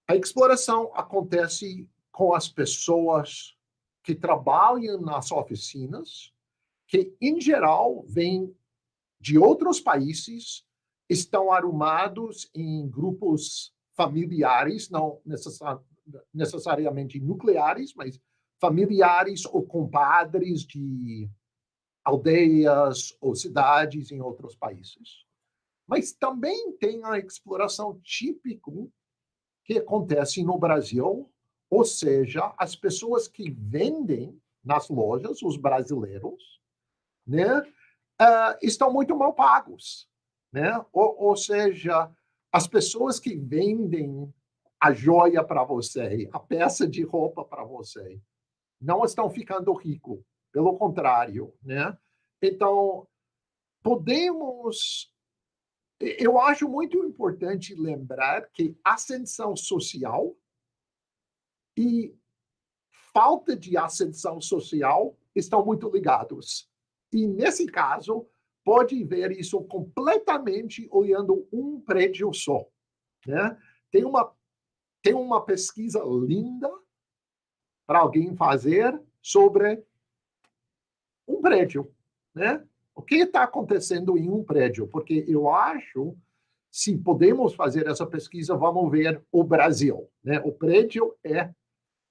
[SPEAKER 3] A exploração acontece com as pessoas que trabalham nas oficinas, que, em geral, vêm de outros países, estão arrumados em grupos familiares, não necessariamente nucleares, mas familiares ou compadres de aldeias ou cidades em outros países. Mas também tem a exploração típica que acontece no Brasil, ou seja, as pessoas que vendem nas lojas, os brasileiros, né, estão muito mal pagos. Né? Ou seja, as pessoas que vendem a joia para você, a peça de roupa para você, não estão ficando ricos, pelo contrário. Né? Então, eu acho muito importante lembrar que ascensão social e falta de ascensão social estão muito ligados. E, nesse caso, pode ver isso completamente olhando um prédio só. Né? Tem uma pesquisa linda para alguém fazer sobre um prédio. Né? O que está acontecendo em um prédio? Porque eu acho, se podemos fazer essa pesquisa, vamos ver o Brasil. Né? O prédio é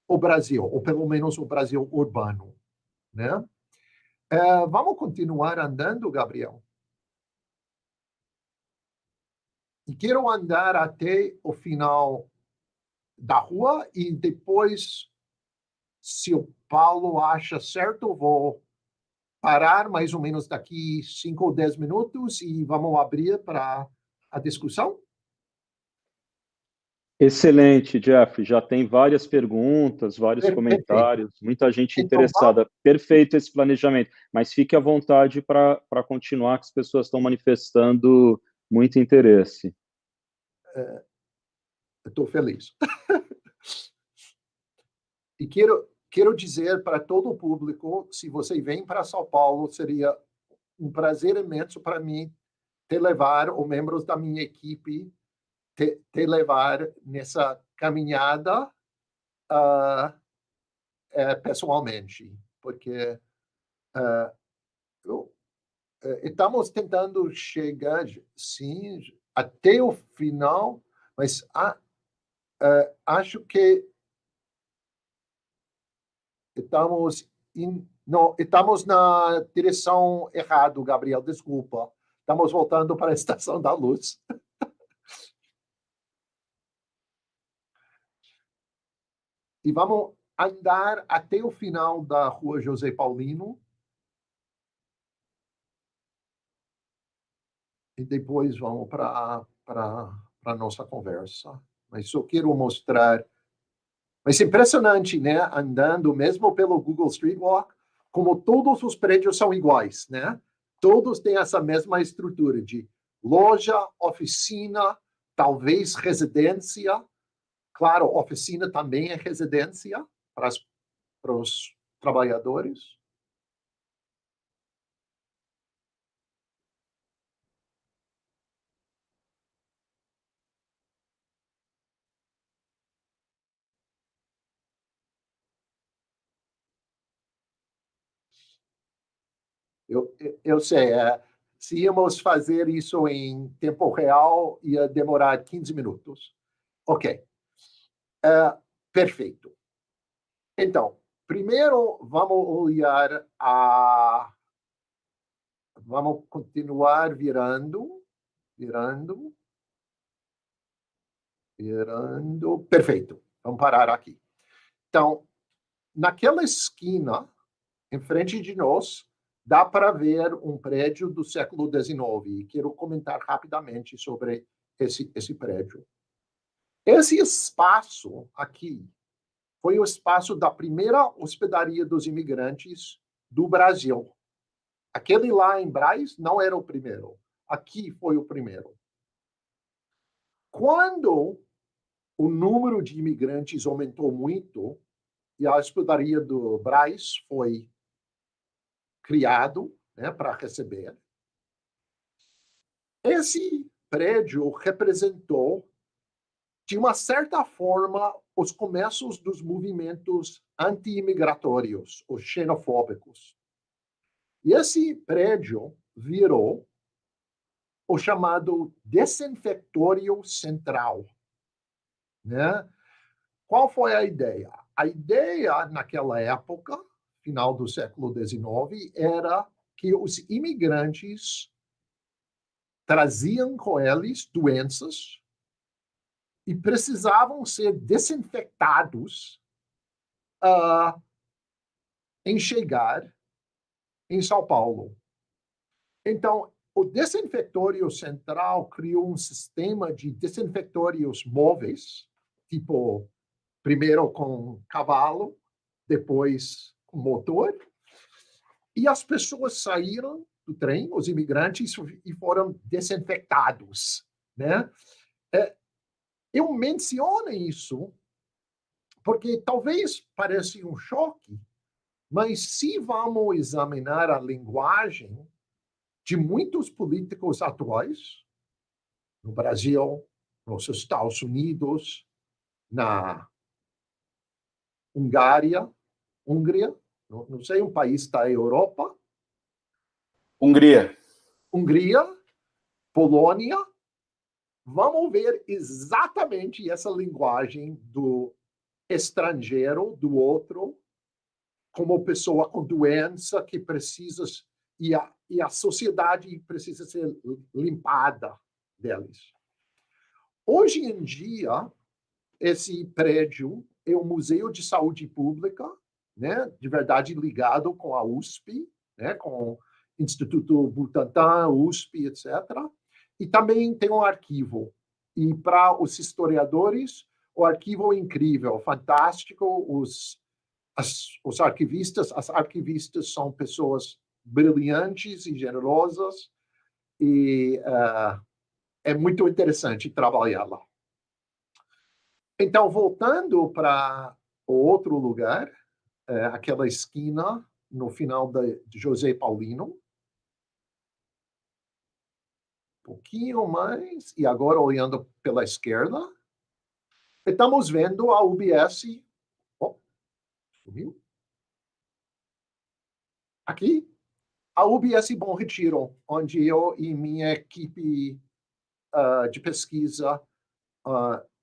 [SPEAKER 3] o Brasil, ou pelo menos o Brasil urbano. Né? Vamos continuar andando, Gabriel? E quero andar até o final da rua e depois se o Paulo acha certo, vou parar mais ou menos daqui 5 ou 10 minutos e vamos abrir para a discussão.
[SPEAKER 1] Excelente, Jeff. Já tem várias perguntas, vários
[SPEAKER 3] Perfeito.
[SPEAKER 1] comentários, muita gente
[SPEAKER 3] Então,
[SPEAKER 1] interessada. Perfeito esse planejamento, mas fique à vontade para continuar, que as pessoas estão manifestando muito interesse.
[SPEAKER 3] estou feliz. E quero dizer para todo o público, se você vem para São Paulo, seria um prazer imenso para mim te levar, ou membros da minha equipe, te levar nessa caminhada pessoalmente, porque estamos tentando chegar, sim, até o final, mas acho que estamos na direção errada, Gabriel, desculpa. Estamos voltando para a Estação da Luz. E vamos andar até o final da Rua José Paulino. E depois vamos para a nossa conversa. Mas só quero mostrar. Mas é impressionante, né? Andando mesmo pelo Google Street Walk, como todos os prédios são iguais, né? Todos têm essa mesma estrutura de loja, oficina, talvez residência. Claro, oficina também é residência para os trabalhadores. Eu sei, se íamos fazer isso em tempo real, ia demorar 15 minutos. Ok. Perfeito. Então, primeiro vamos olhar Vamos continuar virando. Perfeito. Vamos parar aqui. Então, naquela esquina, em frente de nós, dá para ver um prédio do século XIX. E quero comentar rapidamente sobre esse prédio. Esse espaço aqui foi o espaço da primeira hospedaria dos imigrantes do Brasil. Aquele lá em Brás não era o primeiro. Aqui foi o primeiro. Quando o número de imigrantes aumentou muito e a hospedaria do Brás foi criado, né, para receber, esse prédio representou, de uma certa forma, os começos dos movimentos anti-imigratórios, os xenofóbicos. E esse prédio virou o chamado desinfectório central, né? Qual foi a ideia? A ideia, naquela época, final do século XIX, era que os imigrantes traziam com eles doenças e precisavam ser desinfectados em chegar em São Paulo. Então, o desinfectório central criou um sistema de desinfectórios móveis, tipo, primeiro com cavalo, depois com motor, e as pessoas saíram do trem, os imigrantes, e foram desinfectados, né? Eu menciono isso porque talvez pareça um choque, mas se vamos examinar a linguagem de muitos políticos atuais, no Brasil, nos Estados Unidos, na Hungria, não sei, um país da Europa.
[SPEAKER 2] Hungria,
[SPEAKER 3] Polônia. Vamos ver exatamente essa linguagem do estrangeiro, do outro, como pessoa com doença que precisa, e a sociedade precisa ser limpada deles. Hoje em dia, esse prédio é o Museu de Saúde Pública né, de verdade ligado com a USP, né, com o Instituto Butantan, USP, etc. E também tem um arquivo. E para os historiadores, o arquivo é incrível, fantástico. Os arquivistas, as arquivistas são pessoas brilhantes e generosas, e é muito interessante trabalhar lá. Então, voltando para o outro lugar, aquela esquina no final de José Paulino, um pouquinho mais, e agora olhando pela esquerda, estamos vendo a UBS. Sumiu? Aqui, a UBS Bom Retiro, onde eu e minha equipe de pesquisa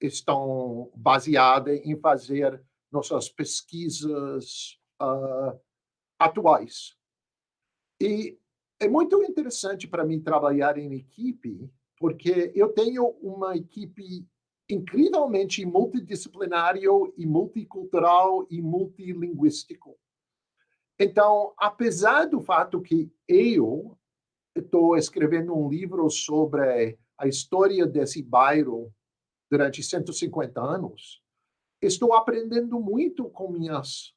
[SPEAKER 3] estão baseadas em fazer nossas pesquisas atuais. E é muito interessante para mim trabalhar em equipe, porque eu tenho uma equipe incrivelmente multidisciplinar e multicultural e multilinguístico. Então, apesar do fato que eu estou escrevendo um livro sobre a história desse bairro durante 150 anos, estou aprendendo muito com minhas,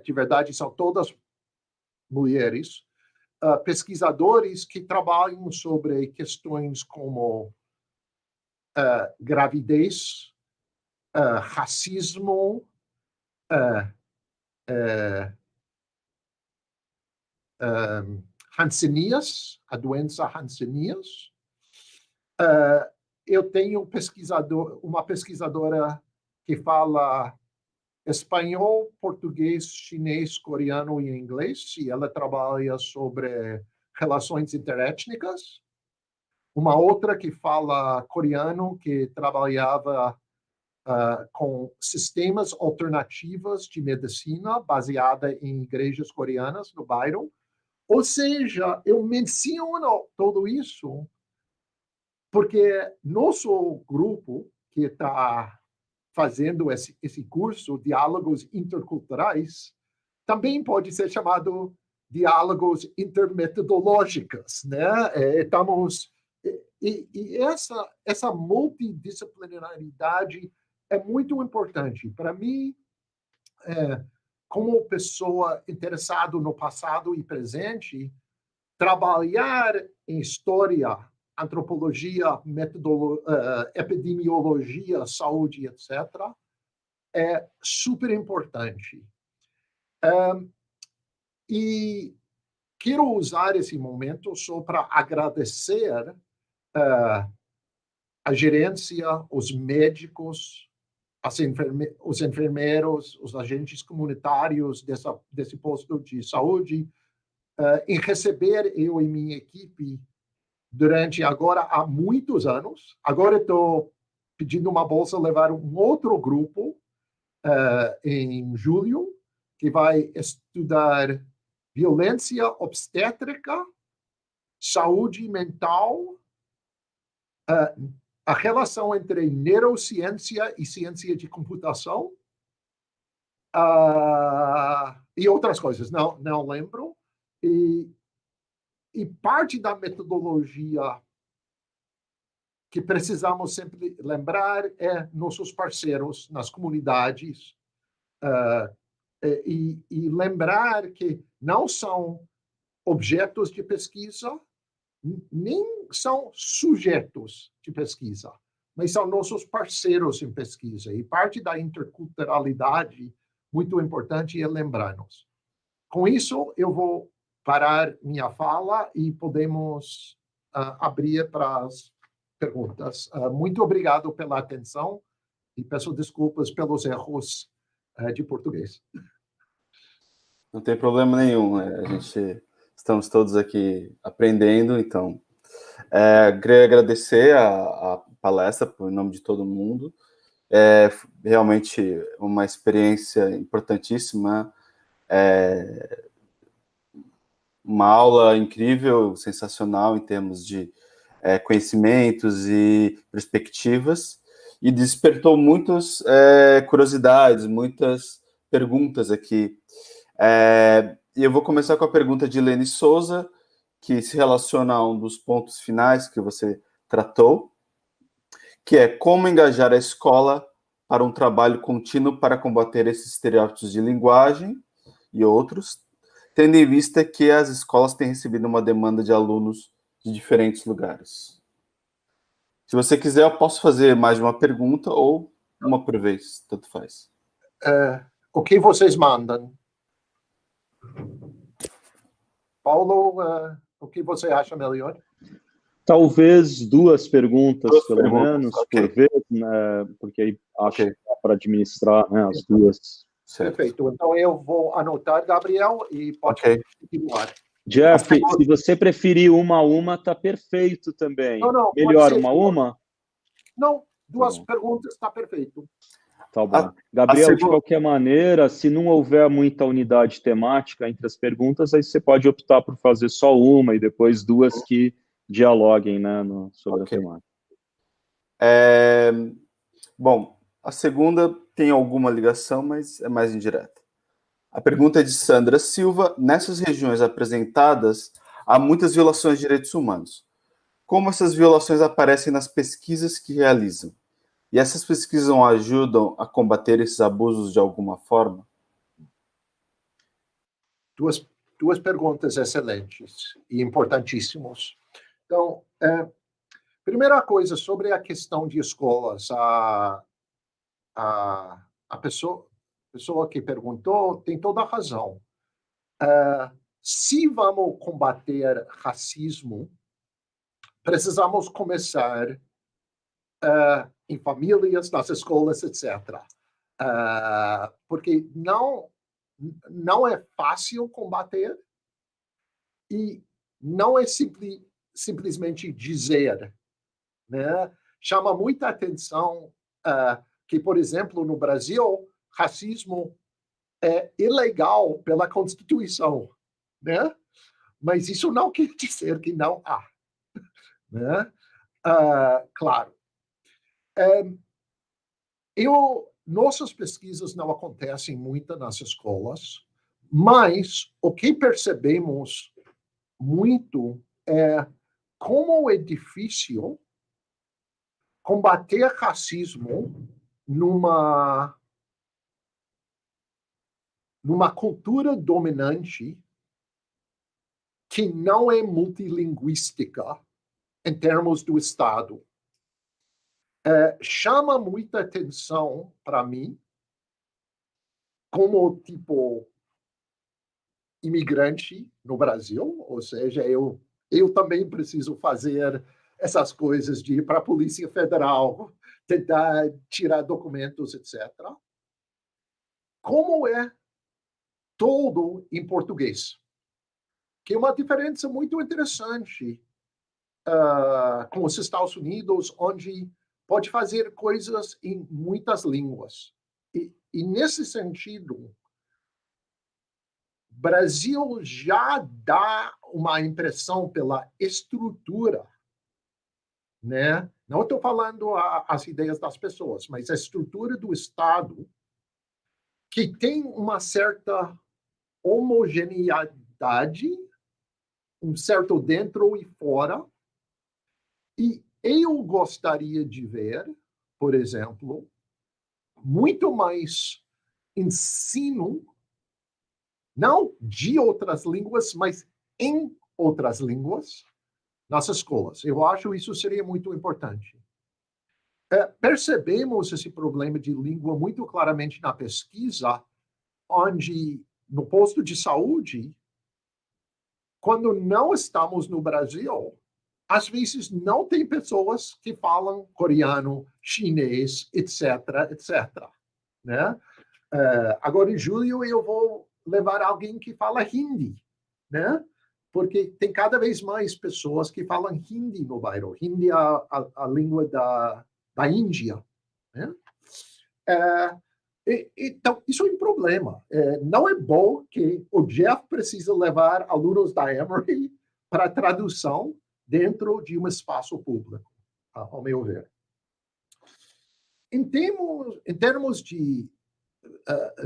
[SPEAKER 3] de verdade, são todas mulheres, pesquisadores que trabalham sobre questões como gravidez, racismo, Hanseníase, a doença Hanseníase. Eu tenho uma pesquisadora que fala espanhol, português, chinês, coreano e inglês, e ela trabalha sobre relações interétnicas. Uma outra que fala coreano, que trabalhava com sistemas alternativos de medicina baseada em igrejas coreanas no bairro. Ou seja, eu menciono tudo isso porque nosso grupo que está fazendo esse curso, Diálogos Interculturais, também pode ser chamado Diálogos Intermetodológicos, né? Estamos e essa multidisciplinaridade é muito importante para mim. Como pessoa interessada no passado e presente, trabalhar em história, antropologia, epidemiologia, saúde, etc., é super importante. E quero usar esse momento só para agradecer a gerência, os médicos, os enfermeiros, os agentes comunitários desse posto de saúde, em receber eu e minha equipe durante agora há muitos anos. Agora estou pedindo uma bolsa levar um outro grupo em julho, que vai estudar violência obstétrica, saúde mental, a relação entre neurociência e ciência de computação, e outras coisas, não lembro. E parte da metodologia que precisamos sempre lembrar é nossos parceiros nas comunidades, e lembrar que não são objetos de pesquisa, nem são sujeitos de pesquisa, mas são nossos parceiros em pesquisa. E parte da interculturalidade muito importante é lembrar-nos. Com isso, eu vou parar minha fala e podemos abrir para as perguntas. Muito obrigado pela atenção e peço desculpas pelos erros de português.
[SPEAKER 2] Não tem problema nenhum. Estamos todos aqui aprendendo, então. Queria agradecer a palestra por nome de todo mundo. Realmente uma experiência importantíssima. Uma aula incrível, sensacional em termos de conhecimentos e perspectivas, e despertou muitas curiosidades, muitas perguntas aqui. E eu vou começar com a pergunta de Lene Souza, que se relaciona a um dos pontos finais que você tratou, que é como engajar a escola para um trabalho contínuo para combater esses estereótipos de linguagem e outros, tendo em vista que as escolas têm recebido uma demanda de alunos de diferentes lugares. Se você quiser, eu posso fazer mais de uma pergunta ou uma por vez, tanto faz.
[SPEAKER 3] O que vocês mandam? Paulo, o que você acha melhor?
[SPEAKER 1] Talvez 2 perguntas, pelo menos,
[SPEAKER 2] okay.
[SPEAKER 1] por vez, né, porque aí acho que dá para administrar, né, as 2.
[SPEAKER 2] Certo.
[SPEAKER 3] Perfeito. Então, eu vou anotar, Gabriel, e pode continuar.
[SPEAKER 1] Jeff, se você preferir uma a uma, tá perfeito também.
[SPEAKER 3] Não,
[SPEAKER 1] melhor uma a uma?
[SPEAKER 3] Não, 2 perguntas, está perfeito.
[SPEAKER 1] Tá bom. Gabriel, de qualquer maneira, se não houver muita unidade temática entre as perguntas, aí você pode optar por fazer só uma e depois 2 que dialoguem, né, sobre a temática.
[SPEAKER 2] Bom, a segunda tem alguma ligação, mas é mais indireta. A pergunta é de Sandra Silva. Nessas regiões apresentadas, há muitas violações de direitos humanos. Como essas violações aparecem nas pesquisas que realizam? E essas pesquisas ajudam a combater esses abusos de alguma forma?
[SPEAKER 3] 2 perguntas excelentes e importantíssimas. Então, primeira coisa, sobre a questão de escolas, a pessoa que perguntou tem toda a razão. Se vamos combater racismo, precisamos começar em famílias, nas escolas, etc. Porque não é fácil combater e não é simplesmente dizer, né? Chama muita atenção que, por exemplo, no Brasil, racismo é ilegal pela Constituição, né? Mas isso não quer dizer que não há, né? Claro. Nossas pesquisas não acontecem muito nas escolas, mas o que percebemos muito é como é difícil combater racismo numa cultura dominante que não é multilinguística em termos do Estado. Chama muita atenção para mim como, tipo, imigrante no Brasil, ou seja, eu também preciso fazer essas coisas de ir para a Polícia Federal, tentar tirar documentos, etc. Como é todo em português? Que é uma diferença muito interessante com os Estados Unidos, onde pode fazer coisas em muitas línguas. E nesse sentido, Brasil já dá uma impressão pela estrutura, né? Não estou falando as ideias das pessoas, mas a estrutura do Estado, que tem uma certa homogeneidade, um certo dentro e fora. E eu gostaria de ver, por exemplo, muito mais ensino, não de outras línguas, mas em outras línguas, nas escolas. Eu acho isso seria muito importante. Percebemos esse problema de língua muito claramente na pesquisa, onde, no posto de saúde, quando não estamos no Brasil, às vezes não tem pessoas que falam coreano, chinês, etc., etc., né? Agora, em julho, eu vou levar alguém que fala hindi, né? Porque tem cada vez mais pessoas que falam hindi no bairro. Hindi é a língua da Índia, né? Então, isso é um problema. Não é bom que o Jeff precisa levar alunos da Emory para tradução dentro de um espaço público, ao meu ver. Em termos de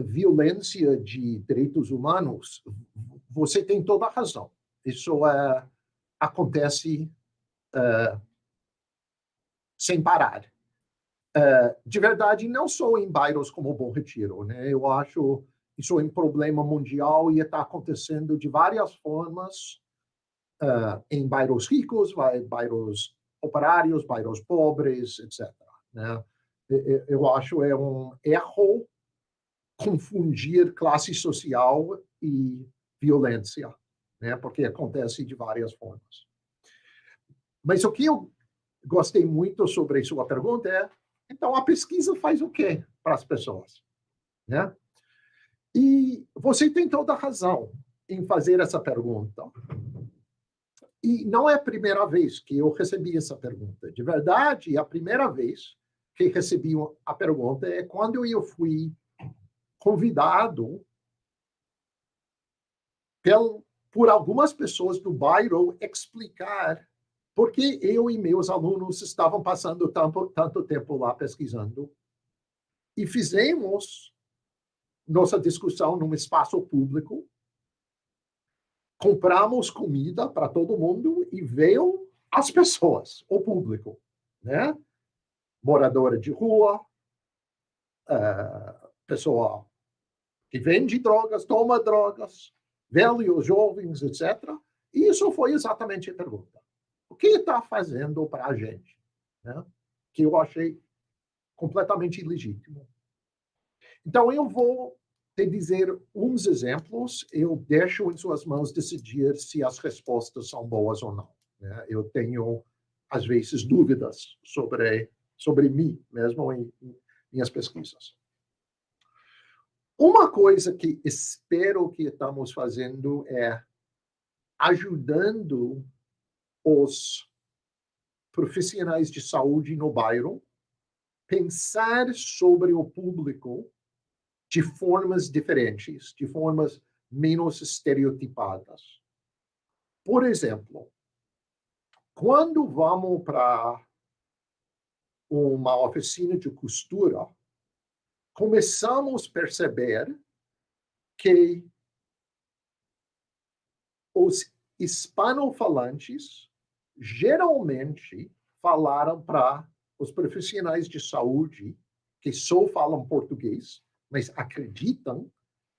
[SPEAKER 3] violência de direitos humanos, você tem toda a razão. Isso acontece sem parar. De verdade, não só em bairros como Bom Retiro, né? Eu acho isso é um problema mundial e está acontecendo de várias formas em bairros ricos, bairros operários, bairros pobres, etc. Né? Eu acho um erro confundir classe social e violência, né? Porque acontece de várias formas. Mas o que eu gostei muito sobre sua pergunta é, então a pesquisa faz o quê para as pessoas, né? E você tem toda a razão em fazer essa pergunta. E não é a primeira vez que eu recebi essa pergunta. De verdade, a primeira vez que recebi a pergunta é quando eu fui convidado por algumas pessoas do bairro explicar por que eu e meus alunos estavam passando tanto tempo lá pesquisando. E fizemos nossa discussão num espaço público, compramos comida para todo mundo e veio as pessoas, o público, né? Moradora de rua, pessoa que vende drogas, toma drogas, velhos, jovens, etc. E isso foi exatamente a pergunta. O que está fazendo para a gente? Né? Que eu achei completamente ilegítimo. Então, eu vou te dizer uns exemplos, eu deixo em suas mãos decidir se as respostas são boas ou não. Né? Eu tenho, às vezes, dúvidas sobre mim, mesmo em minhas pesquisas. Uma coisa que espero que estamos fazendo é ajudando os profissionais de saúde no bairro pensar sobre o público de formas diferentes, de formas menos estereotipadas. Por exemplo, quando vamos para uma oficina de costura, começamos a perceber que os hispanofalantes geralmente falaram para os profissionais de saúde que só falam português, mas acreditam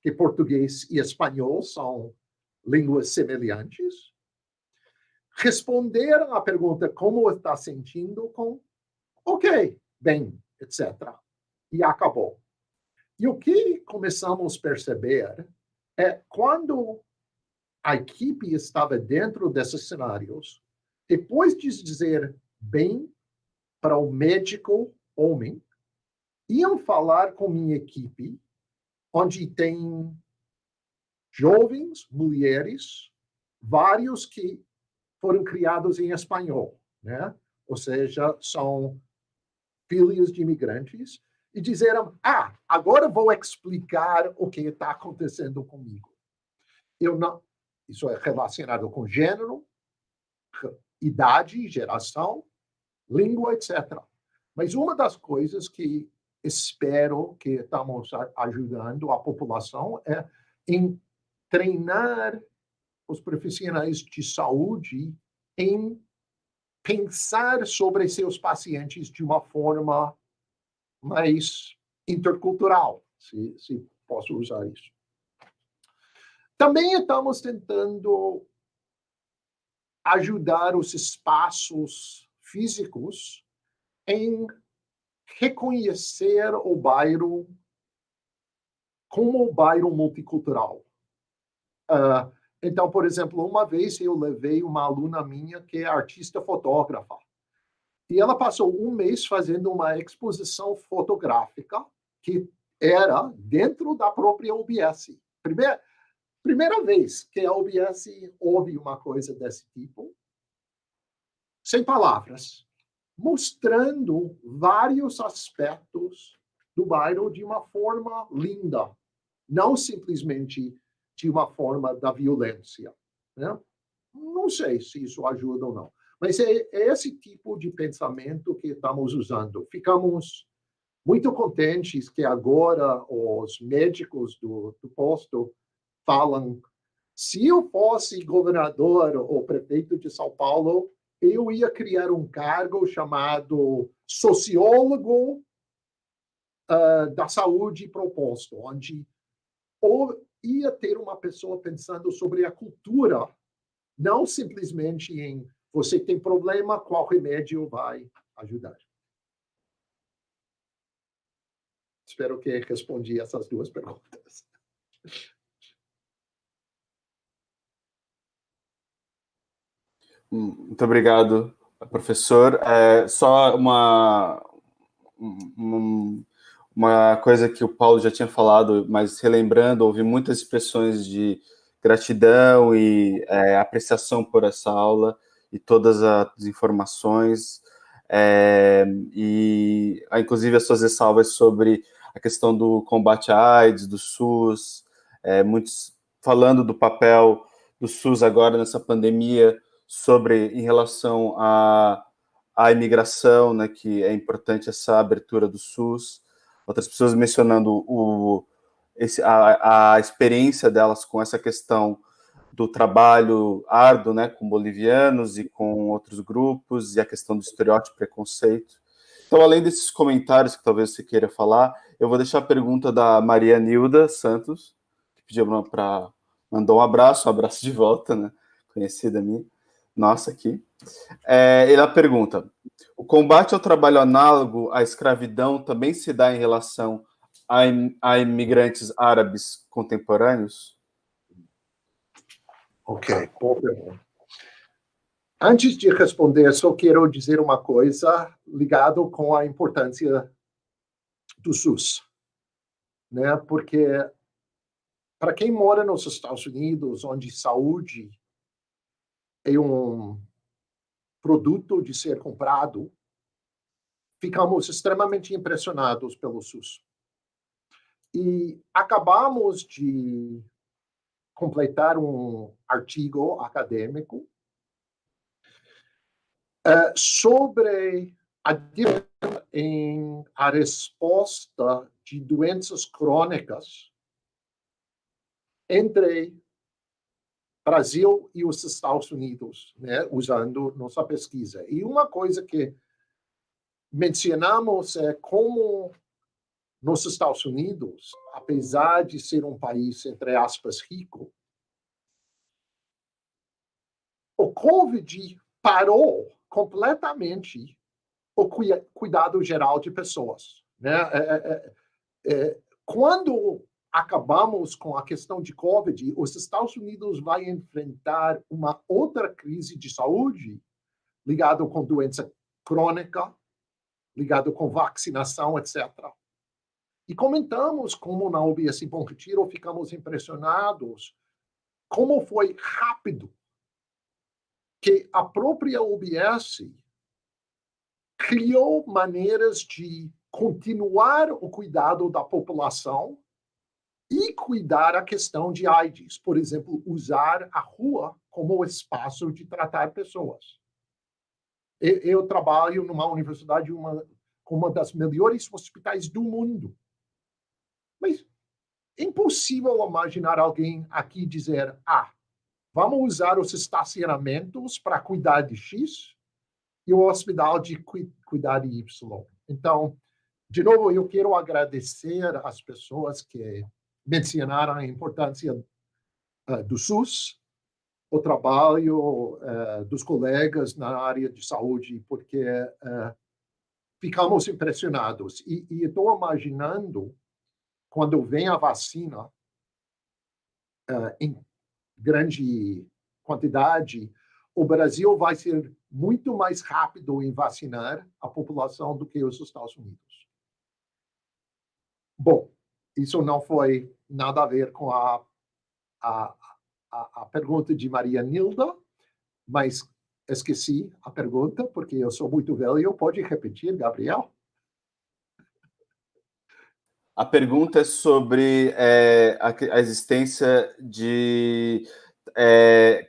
[SPEAKER 3] que português e espanhol são línguas semelhantes, responderam à pergunta como está sentindo com ok, bem, etc. E acabou. E o que começamos a perceber é quando a equipe estava dentro desses cenários, depois de dizer bem para o médico homem, iam falar com minha equipe, onde tem jovens, mulheres, vários que foram criados em espanhol, né? Ou seja, são filhos de imigrantes, e disseram, agora vou explicar o que está acontecendo comigo. Isso é relacionado com gênero, idade, geração, língua, etc. Mas uma das coisas que espero que estamos ajudando a população é em treinar os profissionais de saúde em pensar sobre seus pacientes de uma forma mais intercultural, se posso usar isso. Também estamos tentando ajudar os espaços físicos em reconhecer o bairro como um bairro multicultural. Então, por exemplo, uma vez eu levei uma aluna minha que é artista fotógrafa. E ela passou um mês fazendo uma exposição fotográfica que era dentro da própria UBS. Primeira vez que a UBS ouve uma coisa desse tipo, sem palavras, mostrando vários aspectos do bairro de uma forma linda, não simplesmente de uma forma da violência. Né? Não sei se isso ajuda ou não. Mas é esse tipo de pensamento que estamos usando. Ficamos muito contentes que agora os médicos do posto falam: se eu fosse governador ou prefeito de São Paulo, eu ia criar um cargo chamado sociólogo da saúde proposto, onde ou ia ter uma pessoa pensando sobre a cultura, não simplesmente em você tem problema, qual remédio vai ajudar. Espero que respondi essas duas perguntas.
[SPEAKER 2] Muito obrigado, professor. Só uma coisa que o Paulo já tinha falado, mas relembrando, houve muitas expressões de gratidão e apreciação por essa aula e todas as informações, e inclusive as suas ressalvas sobre a questão do combate à AIDS, do SUS, muitos falando do papel do SUS agora nessa pandemia, em relação à imigração, né, que é importante essa abertura do SUS. Outras pessoas mencionando a experiência delas com essa questão do trabalho árduo, né, com bolivianos e com outros grupos, e a questão do estereótipo e preconceito. Então, além desses comentários que talvez você queira falar, eu vou deixar a pergunta da Maria Nilda Santos, que pediu para mandou um abraço de volta, né, conhecida minha, nossa aqui. Ela pergunta: o combate ao trabalho análogo à escravidão também se dá em relação a imigrantes árabes contemporâneos?
[SPEAKER 3] Ok, boa pergunta. Antes de responder, só quero dizer uma coisa ligado com a importância do SUS, né? Porque para quem mora nos Estados Unidos, onde saúde é um produto de ser comprado, ficamos extremamente impressionados pelo SUS. E acabamos de completar um artigo acadêmico sobre a diferença em a resposta de doenças crônicas entre Brasil e os Estados Unidos, né, usando nossa pesquisa. E uma coisa que mencionamos é como nos Estados Unidos, apesar de ser um país, entre aspas, rico, o COVID parou completamente o cuidado geral de pessoas, né? Quando acabamos com a questão de COVID, os Estados Unidos vai enfrentar uma outra crise de saúde ligada com doença crônica, ligado com vacinação, etc. E comentamos como na UBS Bom Retiro ficamos impressionados como foi rápido que a própria UBS criou maneiras de continuar o cuidado da população e cuidar a questão de AIDS. Por exemplo, usar a rua como espaço de tratar pessoas. Eu trabalho numa universidade com uma das melhores hospitais do mundo. Mas é impossível imaginar alguém aqui dizer: vamos usar os estacionamentos para cuidar de X e o hospital de cuidar de Y. Então, de novo, eu quero agradecer às pessoas que mencionaram a importância do SUS, o trabalho dos colegas na área de saúde, porque ficamos impressionados. E estou imaginando, quando vem a vacina em grande quantidade, o Brasil vai ser muito mais rápido em vacinar a população do que os Estados Unidos. Bom, isso não foi nada a ver com a pergunta de Maria Nilda, mas esqueci a pergunta, porque eu sou muito velho. Pode repetir, Gabriel?
[SPEAKER 2] A pergunta é sobre a existência de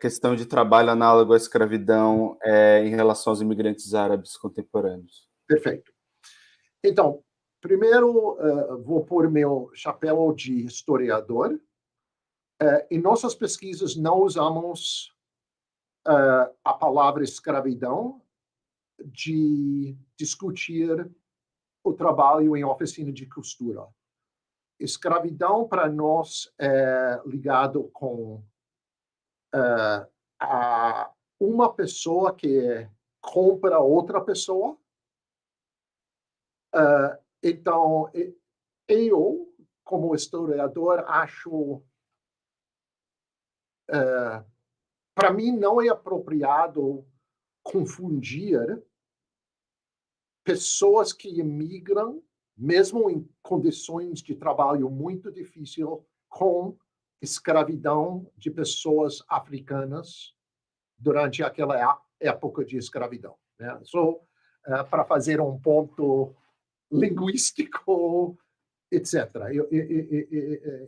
[SPEAKER 2] questão de trabalho análogo à escravidão em relação aos imigrantes árabes contemporâneos.
[SPEAKER 3] Perfeito. Então, primeiro, vou pôr meu chapéu de historiador. Em nossas pesquisas, não usamos a palavra escravidão de discutir o trabalho em oficina de costura. Escravidão, para nós, é ligado com uma pessoa que compra outra pessoa. Então, eu, como historiador, acho... para mim, não é apropriado confundir pessoas que imigram, mesmo em condições de trabalho muito difícil, com escravidão de pessoas africanas durante aquela época de escravidão, né? Só para fazer um ponto linguístico, etc.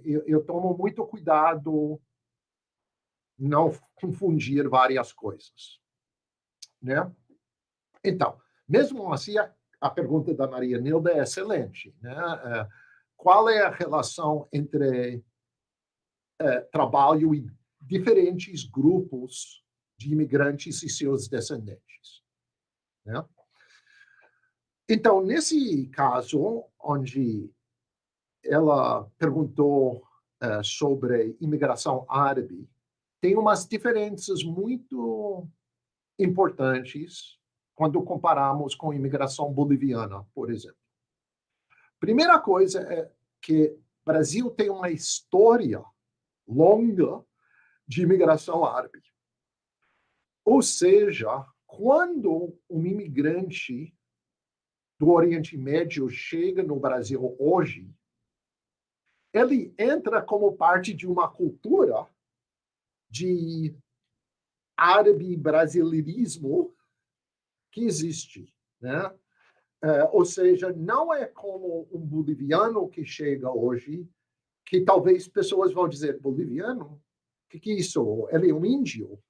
[SPEAKER 3] Eu tomo muito cuidado não confundir várias coisas, né? Então, mesmo assim, a pergunta da Maria Nilda é excelente, né? Qual é a relação entre trabalho e diferentes grupos de imigrantes e seus descendentes, né? Então, nesse caso, onde ela perguntou sobre imigração árabe, tem umas diferenças muito importantes quando comparamos com a imigração boliviana, por exemplo. Primeira coisa é que o Brasil tem uma história longa de imigração árabe. Ou seja, quando um imigrante do Oriente Médio chega no Brasil hoje, ele entra como parte de uma cultura de árabe brasileirismo que existe, né? Ou seja, não é como um boliviano que chega hoje, que talvez pessoas vão dizer, boliviano? O que é isso? Ele é um índio?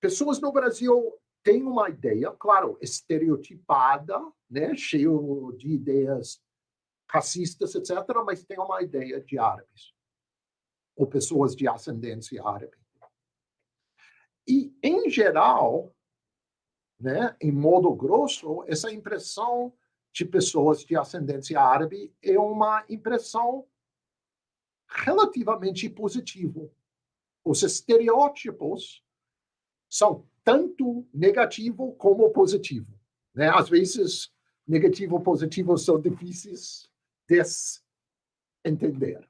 [SPEAKER 3] Pessoas no Brasil têm uma ideia, claro, estereotipada, né? Cheio de ideias racistas, etc., mas tem uma ideia de árabes, ou pessoas de ascendência árabe. E, em geral, né, em modo grosso, essa impressão de pessoas de ascendência árabe é uma impressão relativamente positiva. Os estereótipos são tanto negativo como positivo, né? Às vezes, negativo e positivo são difíceis de entender.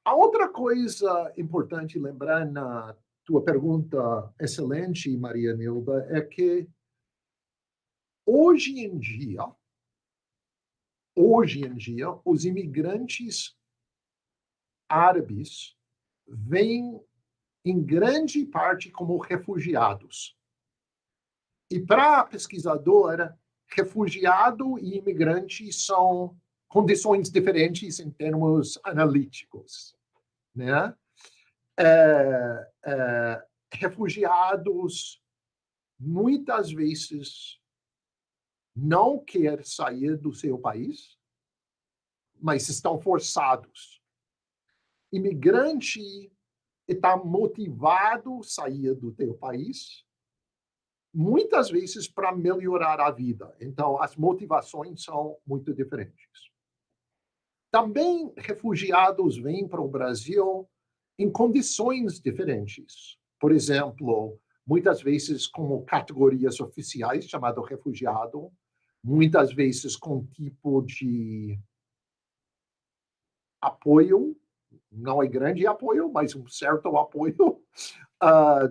[SPEAKER 3] A outra coisa importante lembrar na tua pergunta excelente, Maria Nilda, é que hoje em dia, os imigrantes árabes vêm em grande parte como refugiados. E para a pesquisadora, refugiado e imigrante são condições diferentes em termos analíticos, né? Refugiados muitas vezes não querem sair do seu país, mas estão forçados. Imigrante está motivado a sair do teu país, muitas vezes para melhorar a vida. Então, as motivações são muito diferentes. Também refugiados vêm para o Brasil em condições diferentes. Por exemplo, muitas vezes como categorias oficiais, chamado refugiado, muitas vezes com tipo de apoio, não é grande apoio, mas um certo apoio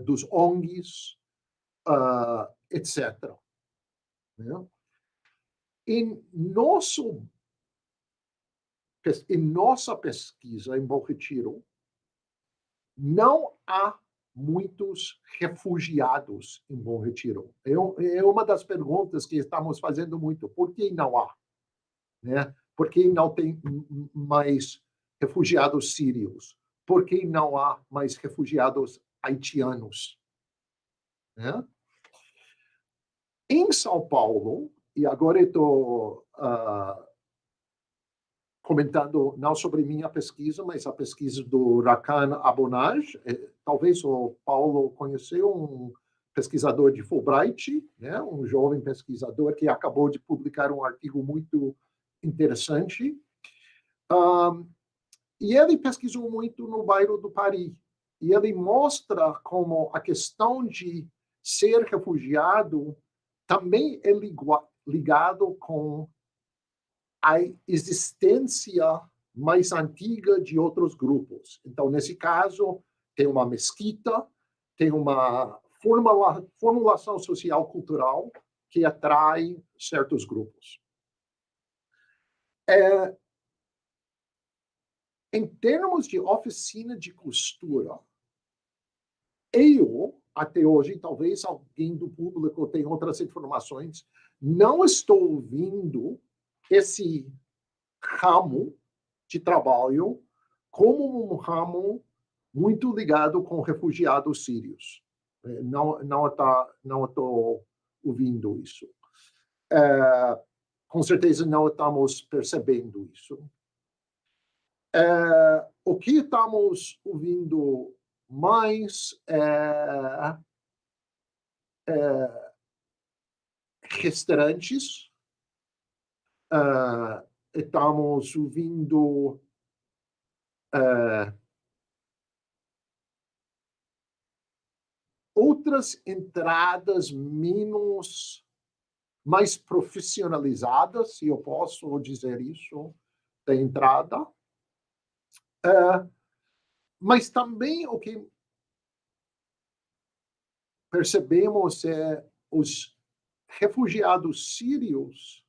[SPEAKER 3] dos ONGs, etc. Né? Em nossa pesquisa em Bom Retiro, não há muitos refugiados em Bom Retiro. É uma das perguntas que estamos fazendo muito. Por que não há? Né? Por que não tem mais refugiados sírios? Por que não há mais refugiados haitianos? Né? Em São Paulo, agora eu estou comentando não sobre minha pesquisa, mas a pesquisa do Rakan Abonaj. Talvez o Paulo conheceu um pesquisador de Fulbright, né? Um jovem pesquisador que acabou de publicar um artigo muito interessante. E ele pesquisou muito no bairro do Paris. E ele mostra como a questão de ser refugiado também é ligado com a existência mais antiga de outros grupos. Então, nesse caso, tem uma mesquita, tem uma formulação social cultural que atrai certos grupos. Em termos de oficina de costura, eu, até hoje, talvez alguém do público tenha outras informações, não estou ouvindo esse ramo de trabalho como um ramo muito ligado com refugiados sírios. Não estou ouvindo isso. Com certeza não estamos percebendo isso. O que estamos ouvindo mais restaurantes, estamos ouvindo outras entradas mais profissionalizadas, se eu posso dizer isso, da entrada. Mas também o que percebemos os refugiados sírios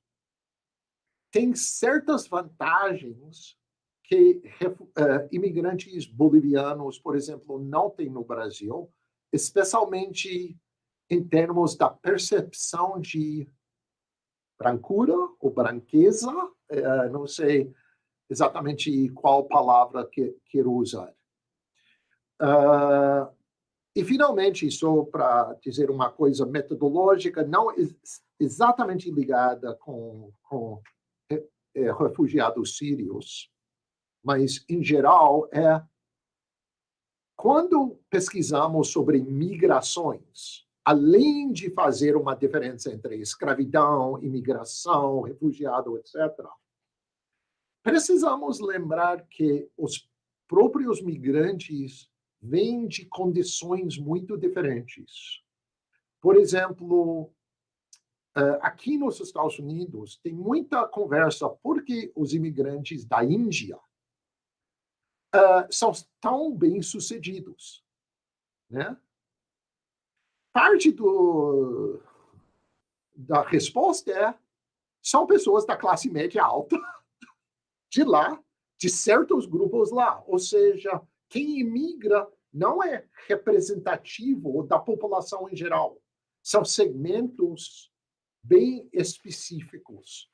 [SPEAKER 3] têm certas vantagens que imigrantes bolivianos, por exemplo, não têm no Brasil, especialmente em termos da percepção de brancura ou branqueza, não sei exatamente qual palavra quero usar. E, finalmente, só para dizer uma coisa metodológica, não exatamente ligada com refugiados sírios, mas, em geral, quando pesquisamos sobre migrações, além de fazer uma diferença entre escravidão, imigração, refugiado, etc., precisamos lembrar que os próprios migrantes vêm de condições muito diferentes. Por exemplo, aqui nos Estados Unidos, tem muita conversa porque os imigrantes da Índia são tão bem-sucedidos, né? Parte da resposta são pessoas da classe média alta de lá, de certos grupos lá. Ou seja, quem imigra não é representativo da população em geral. São segmentos bem específicos.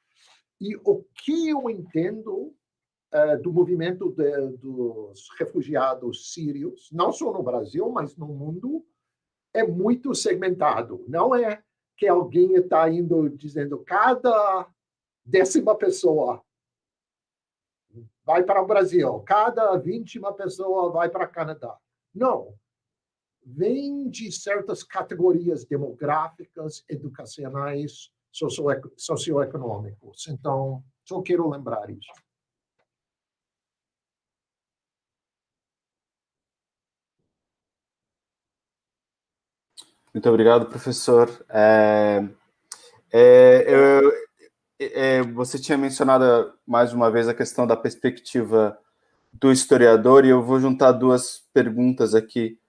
[SPEAKER 3] E o que eu entendo do movimento dos refugiados sírios, não só no Brasil, mas no mundo, é muito segmentado. Não é que alguém está indo dizendo cada 10ª pessoa vai para o Brasil, cada 20ª pessoa vai para o Canadá. Não. Vem de certas categorias demográficas, educacionais, socioeconômicos. Então, só quero lembrar isso.
[SPEAKER 2] Muito obrigado, professor. Você tinha mencionado mais uma vez a questão da perspectiva do historiador, e eu vou juntar duas perguntas aqui.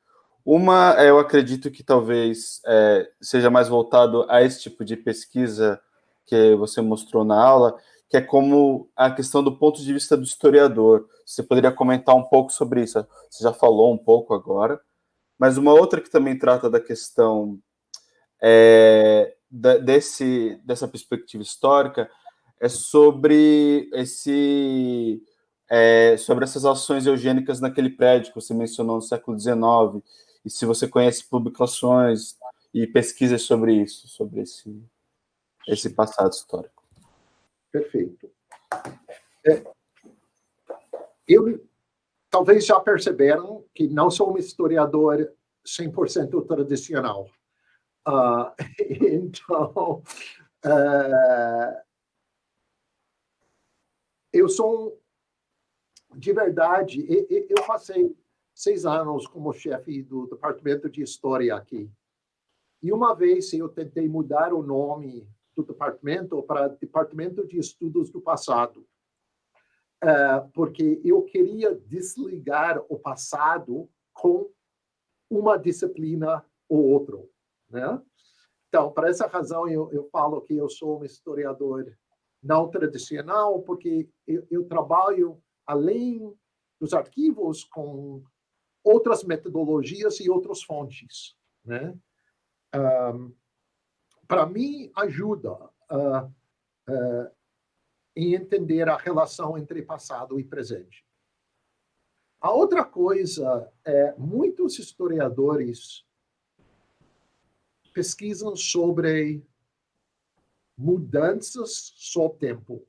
[SPEAKER 2] Uma, eu acredito que talvez seja mais voltado a esse tipo de pesquisa que você mostrou na aula, que é como a questão do ponto de vista do historiador. Você poderia comentar um pouco sobre isso? Você já falou um pouco agora, mas uma outra que também trata da questão dessa perspectiva histórica é sobre sobre essas ações eugênicas naquele prédio que você mencionou no século XIX, e se você conhece publicações e pesquisas sobre isso, sobre esse... esse passado histórico.
[SPEAKER 3] Perfeito. Talvez já perceberam que não sou um historiador 100% tradicional. Então, eu sou, de verdade, eu passei 6 anos como chefe do departamento de história aqui. E uma vez eu tentei mudar o nome do departamento para Departamento de Estudos do Passado, porque eu queria desligar o passado com uma disciplina ou outra, né? Então, por essa razão, eu falo que eu sou um historiador não tradicional, porque eu trabalho, além dos arquivos, com outras metodologias e outras fontes, né? Para mim, ajuda em entender a relação entre passado e presente. A outra coisa é, muitos historiadores pesquisam sobre mudanças só tempo.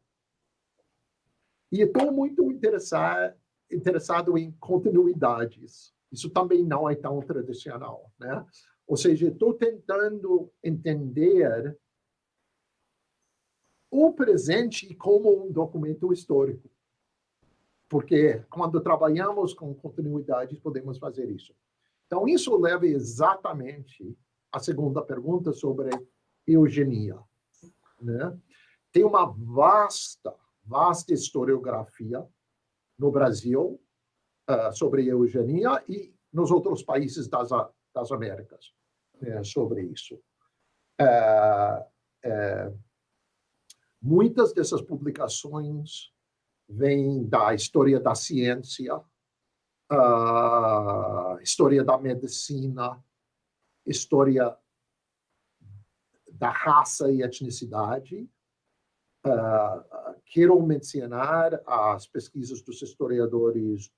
[SPEAKER 3] E estou muito interessado em continuidades. Isso também não é tão tradicional, né? Ou seja, estou tentando entender o presente como um documento histórico. Porque quando trabalhamos com continuidades, podemos fazer isso. Então, isso leva exatamente à segunda pergunta sobre eugenia, né? Tem uma vasta historiografia no Brasil sobre eugenia e nos outros países das Américas sobre isso. Muitas dessas publicações vêm da história da ciência, história da medicina, história da raça e etnicidade. Quero mencionar as pesquisas dos historiadores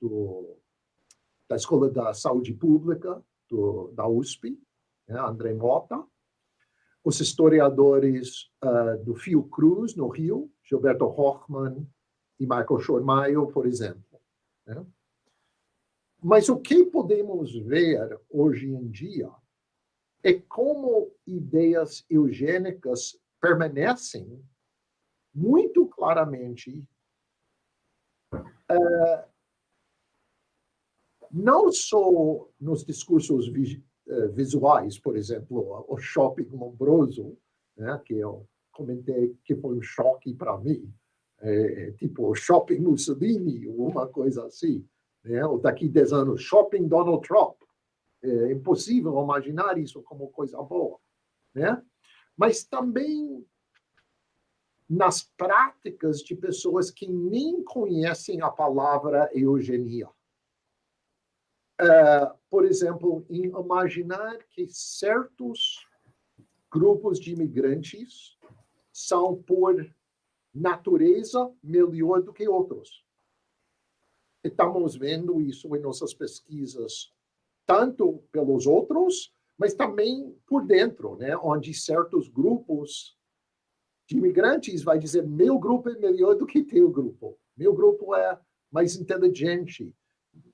[SPEAKER 3] da Escola da Saúde Pública, da USP, né, André Mota, os historiadores do Fiocruz, no Rio, Gilberto Hochmann e Michael Schormayer, por exemplo, né? Mas o que podemos ver hoje em dia é como ideias eugênicas permanecem muito claramente não só nos discursos visuais, por exemplo, o shopping Lombroso, né, que eu comentei que foi um choque para mim, tipo o shopping Mussolini, uma coisa assim, né? Ou daqui 10 anos, shopping Donald Trump. É impossível imaginar isso como coisa boa, né? Mas também nas práticas de pessoas que nem conhecem a palavra eugenia. Por exemplo, em imaginar que certos grupos de imigrantes são, por natureza, melhor do que outros. Estamos vendo isso em nossas pesquisas, tanto pelos outros, mas também por dentro, né? Onde certos grupos de imigrantes vai dizer: meu grupo é melhor do que teu grupo, meu grupo é mais inteligente,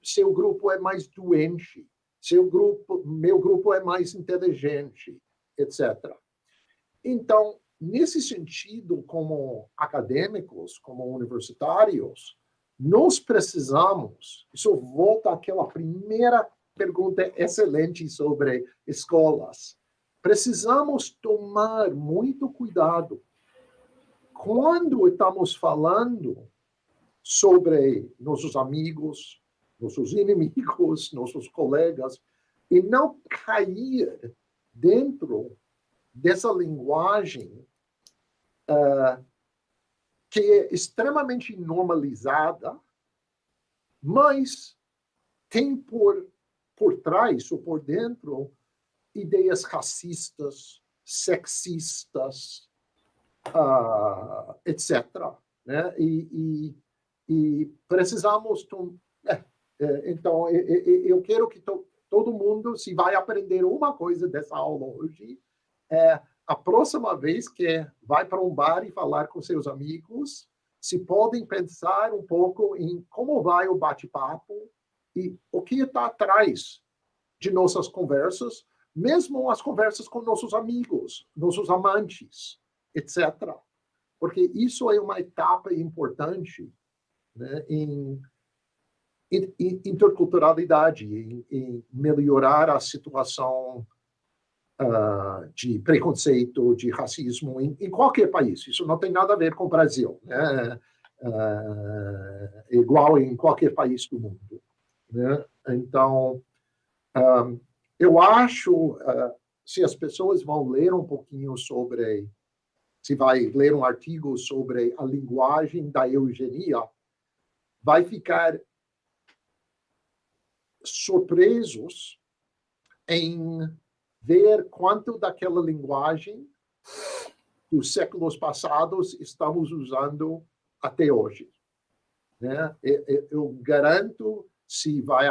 [SPEAKER 3] seu grupo é mais doente, meu grupo é mais inteligente, etc. Então, nesse sentido, como acadêmicos, como universitários, nós precisamos, isso volta àquela primeira pergunta excelente sobre escolas, precisamos tomar muito cuidado quando estamos falando sobre nossos amigos, nossos inimigos, nossos colegas, e não cair dentro dessa linguagem que é extremamente normalizada, mas tem por trás ou por dentro ideias racistas, sexistas, etc. Né? E precisamos... então, eu quero que todo mundo, se vai aprender uma coisa dessa aula hoje, a próxima vez que vai para um bar e falar com seus amigos, se podem pensar um pouco em como vai o bate-papo e o que está atrás de nossas conversas, mesmo as conversas com nossos amigos, nossos amantes, etc. Porque isso é uma etapa importante, né, em interculturalidade, em melhorar a situação de preconceito, de racismo em qualquer país. Isso não tem nada a ver com o Brasil, né? Igual em qualquer país do mundo, né? Então, eu acho, se as pessoas vão ler um pouquinho sobre, se vai ler um artigo sobre a linguagem da eugenia, vai ficar surpresos em ver quanto daquela linguagem dos séculos passados estamos usando até hoje, né? Eu garanto, se vai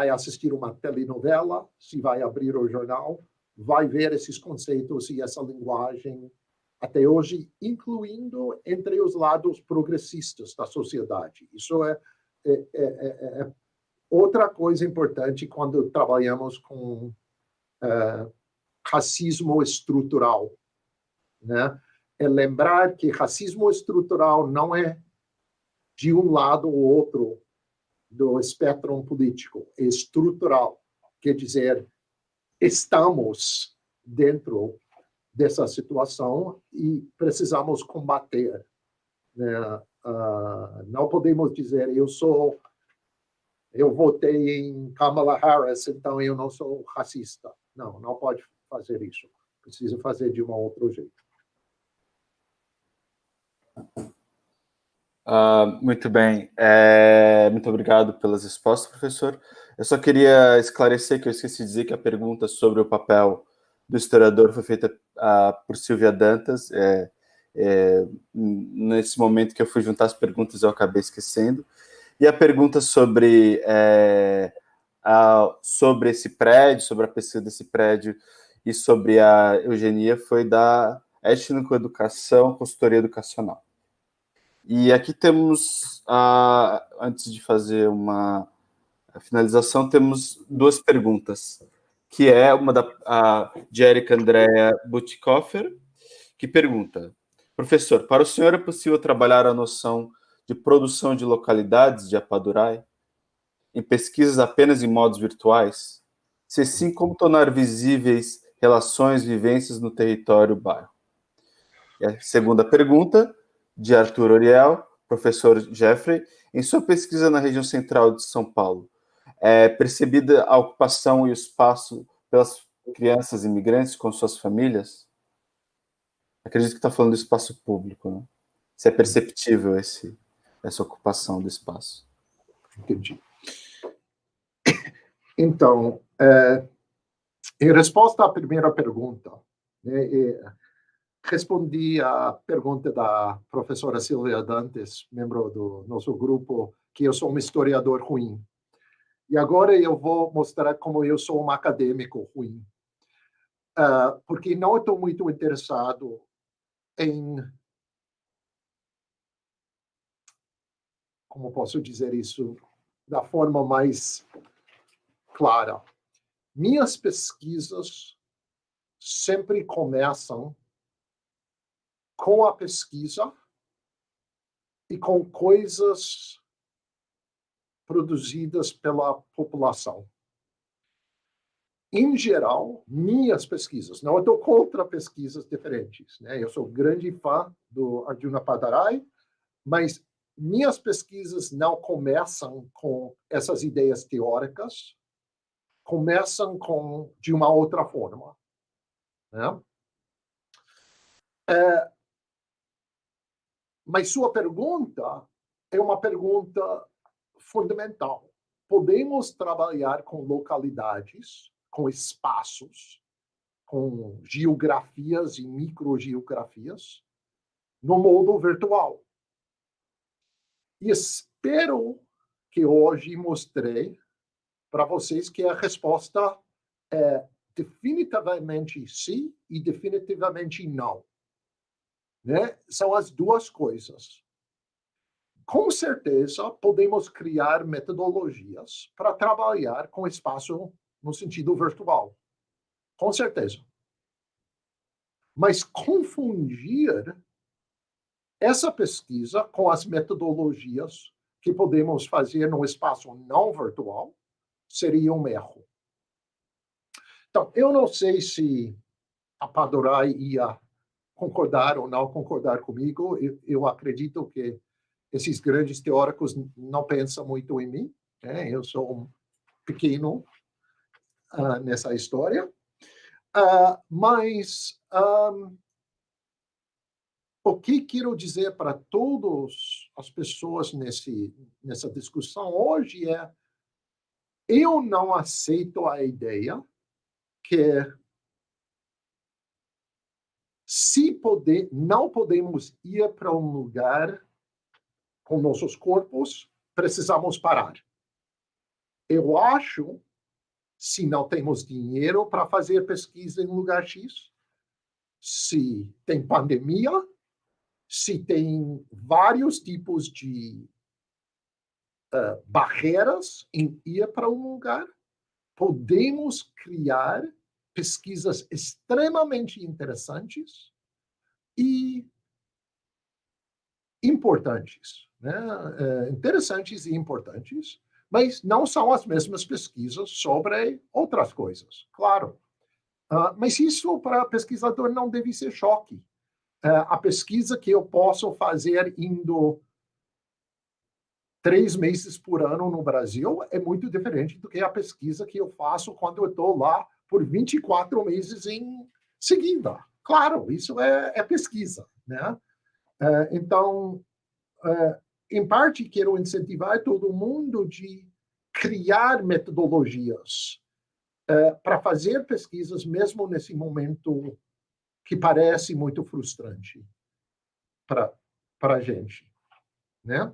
[SPEAKER 3] assistir uma telenovela, se vai abrir o jornal, vai ver esses conceitos e essa linguagem até hoje, incluindo entre os lados progressistas da sociedade. Isso é outra coisa importante quando trabalhamos com racismo estrutural, né? É lembrar que racismo estrutural não é de um lado ou outro do espectro político, é estrutural. Quer dizer, estamos dentro dessa situação e precisamos combater, né? Não podemos dizer eu votei em Kamala Harris, então eu não sou racista. Não, não pode fazer isso. Precisa fazer de um outro jeito.
[SPEAKER 2] Muito bem. Muito obrigado pelas respostas, professor. Eu só queria esclarecer que eu esqueci de dizer que a pergunta sobre o papel do historiador foi feita por Silvia Dantas. Nesse momento que eu fui juntar as perguntas, eu acabei esquecendo. E a pergunta sobre esse prédio, sobre a pesquisa desse prédio e sobre a eugenia foi da Étnico-Educação, Consultoria Educacional. E aqui temos, antes de fazer uma finalização, temos duas perguntas, que é uma de Erika Andrea Butikoffer, que pergunta: professor, para o senhor é possível trabalhar a noção de produção de localidades de Apadurai em pesquisas apenas em modos virtuais? Se sim, como tornar visíveis relações, vivências no território bairro? E a segunda pergunta, de Arthur Oriel, professor Jeffrey, em sua pesquisa na região central de São Paulo, é percebida a ocupação e o espaço pelas crianças imigrantes com suas famílias? Acredito que está falando do espaço público, né? Se é perceptível essa ocupação do espaço.
[SPEAKER 3] Entendi. Então, em resposta à primeira pergunta, respondi à pergunta da professora Silvia Dantas, membro do nosso grupo, que eu sou um historiador ruim. E agora eu vou mostrar como eu sou um acadêmico ruim. Porque não estou muito interessado em... Como posso dizer isso da forma mais clara? Minhas pesquisas sempre começam com a pesquisa e com coisas produzidas pela população. Em geral, minhas pesquisas, não estou contra pesquisas diferentes, né? Eu sou grande fã do Arjuna Padarai, mas minhas pesquisas não começam com essas ideias teóricas, começam de uma outra forma, né? Mas sua pergunta é uma pergunta fundamental. Podemos trabalhar com localidades, com espaços, com geografias e microgeografias no modo virtual. E espero que hoje mostrei para vocês que a resposta é definitivamente sim e definitivamente não. Né? São as duas coisas. Com certeza, podemos criar metodologias para trabalhar com espaço no sentido virtual. Com certeza. Mas confundir essa pesquisa com as metodologias que podemos fazer no espaço não virtual seria um erro. Então, eu não sei se a Padorai ia concordar ou não concordar comigo. Eu acredito que esses grandes teóricos não pensam muito em mim. Né? Eu sou um pequeno nessa história. Mas o que quero dizer para todas as pessoas nessa discussão hoje é: eu não aceito a ideia que não podemos ir para um lugar com nossos corpos, precisamos parar. Eu acho, se não temos dinheiro para fazer pesquisa em lugar X, se tem pandemia, se tem vários tipos de barreiras em ir para um lugar, podemos criar pesquisas extremamente interessantes e importantes, né? Interessantes e importantes, mas não são as mesmas pesquisas sobre outras coisas, claro. Mas isso para pesquisador não deve ser choque. A pesquisa que eu posso fazer indo 3 meses por ano no Brasil é muito diferente do que a pesquisa que eu faço quando eu estou lá por 24 meses em seguida. Claro, isso é pesquisa, né? Então, em parte, quero incentivar todo mundo de criar metodologias para fazer pesquisas, mesmo nesse momento que parece muito frustrante para a gente, né?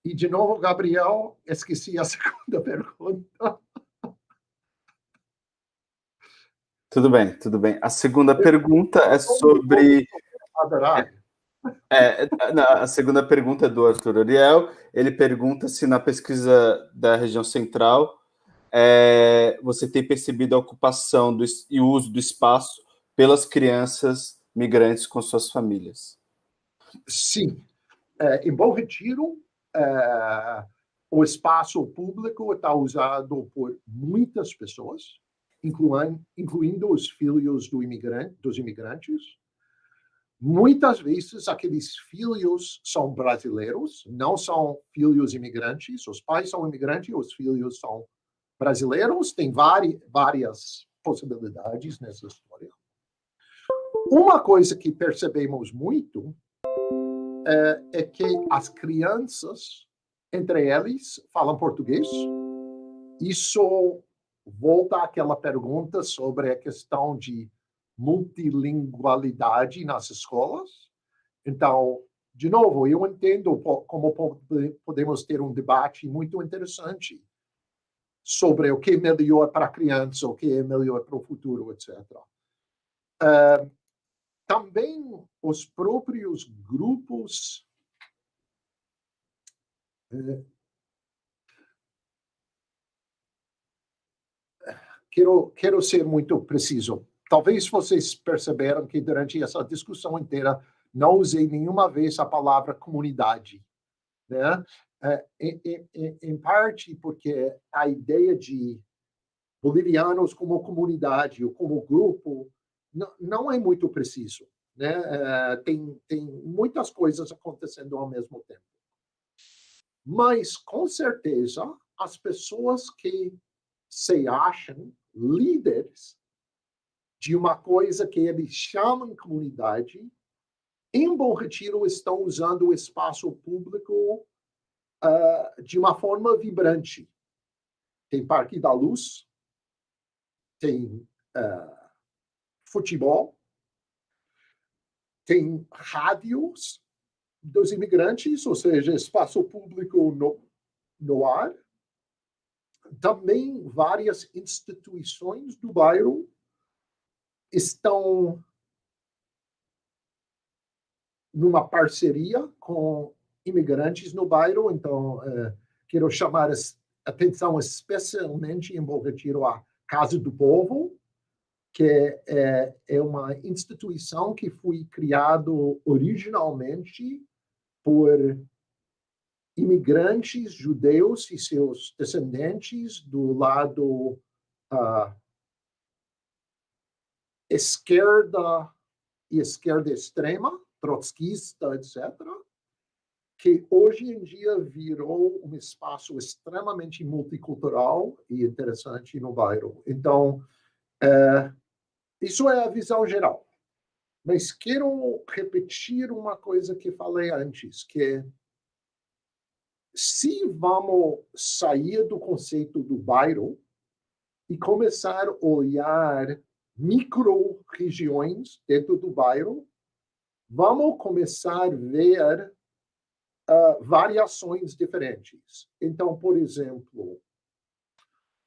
[SPEAKER 3] E, de novo, Gabriel, esqueci a segunda pergunta.
[SPEAKER 2] Tudo bem, tudo bem. A segunda pergunta é sobre... a segunda pergunta é do Arthur Ariel. Ele pergunta se na pesquisa da região central você tem percebido a ocupação e o uso do espaço pelas crianças migrantes com suas famílias.
[SPEAKER 3] Sim. Em Bom Retiro, o espaço público está usado por muitas pessoas, incluindo os filhos dos imigrantes. Muitas vezes, aqueles filhos são brasileiros, não são filhos imigrantes. Os pais são imigrantes, os filhos são brasileiros. Tem várias possibilidades nessa história. Uma coisa que percebemos muito é que as crianças, entre eles, falam português. Isso volta àquela pergunta sobre a questão de multilingualidade nas escolas. Então, de novo, eu entendo como podemos ter um debate muito interessante sobre o que é melhor para a criança, o que é melhor para o futuro, etc. Também os próprios grupos quero ser muito preciso. Talvez vocês perceberam que durante essa discussão inteira não usei nenhuma vez a palavra comunidade, né? Em parte porque a ideia de bolivianos como comunidade ou como grupo não é muito preciso, né? Tem muitas coisas acontecendo ao mesmo tempo. Mas, com certeza, as pessoas que se acham líderes de uma coisa que eles chamam comunidade, em Bom Retiro estão usando o espaço público de uma forma vibrante. Tem Parque da Luz, tem futebol, tem rádios dos imigrantes, ou seja, espaço público no ar. também várias instituições do bairro estão numa parceria com imigrantes no bairro, então quero chamar atenção especialmente em Bom Retiro a Casa do Povo, que é uma instituição que foi criada originalmente por imigrantes judeus e seus descendentes do lado esquerda e esquerda extrema, trotskista, etc., que hoje em dia virou um espaço extremamente multicultural e interessante no bairro. Então, isso é a visão geral. Mas quero repetir uma coisa que falei antes, que se vamos sair do conceito do bairro e começar a olhar micro-regiões dentro do bairro, vamos começar a ver variações diferentes. Então, por exemplo,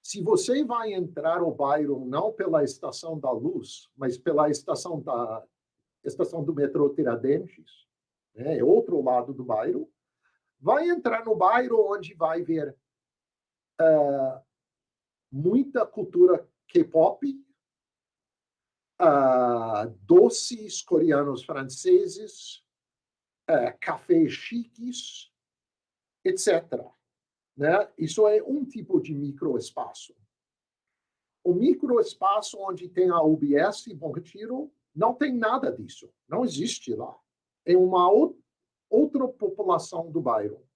[SPEAKER 3] se você vai entrar no bairro não pela Estação da Luz, mas pela estação do metrô Tiradentes, é outro lado do bairro, vai entrar no bairro onde vai ver muita cultura K-pop, doces coreanos franceses, cafés chiques, etc. Né? Isso é um tipo de microespaço. O microespaço onde tem a UBS e Bom Retiro não tem nada disso. Não existe lá. É uma outra população do bairro.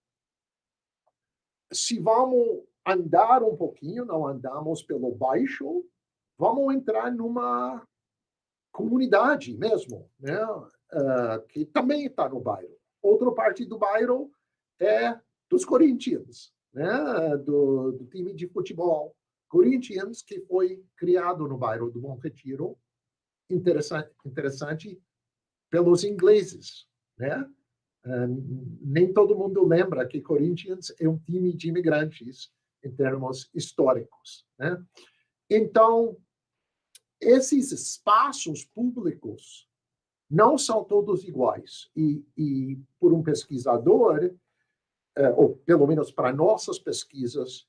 [SPEAKER 3] Se vamos andar um pouquinho, não andamos pelo baixo, vamos entrar numa comunidade mesmo, né? Que também está no bairro. Outra parte do bairro é dos Corinthians, né? do time de futebol Corinthians, que foi criado no bairro do Bom Retiro, interessante pelos ingleses, né? Nem todo mundo lembra que Corinthians é um time de imigrantes em termos históricos, né? Então, esses espaços públicos não são todos iguais. E por um pesquisador, ou pelo menos para nossas pesquisas,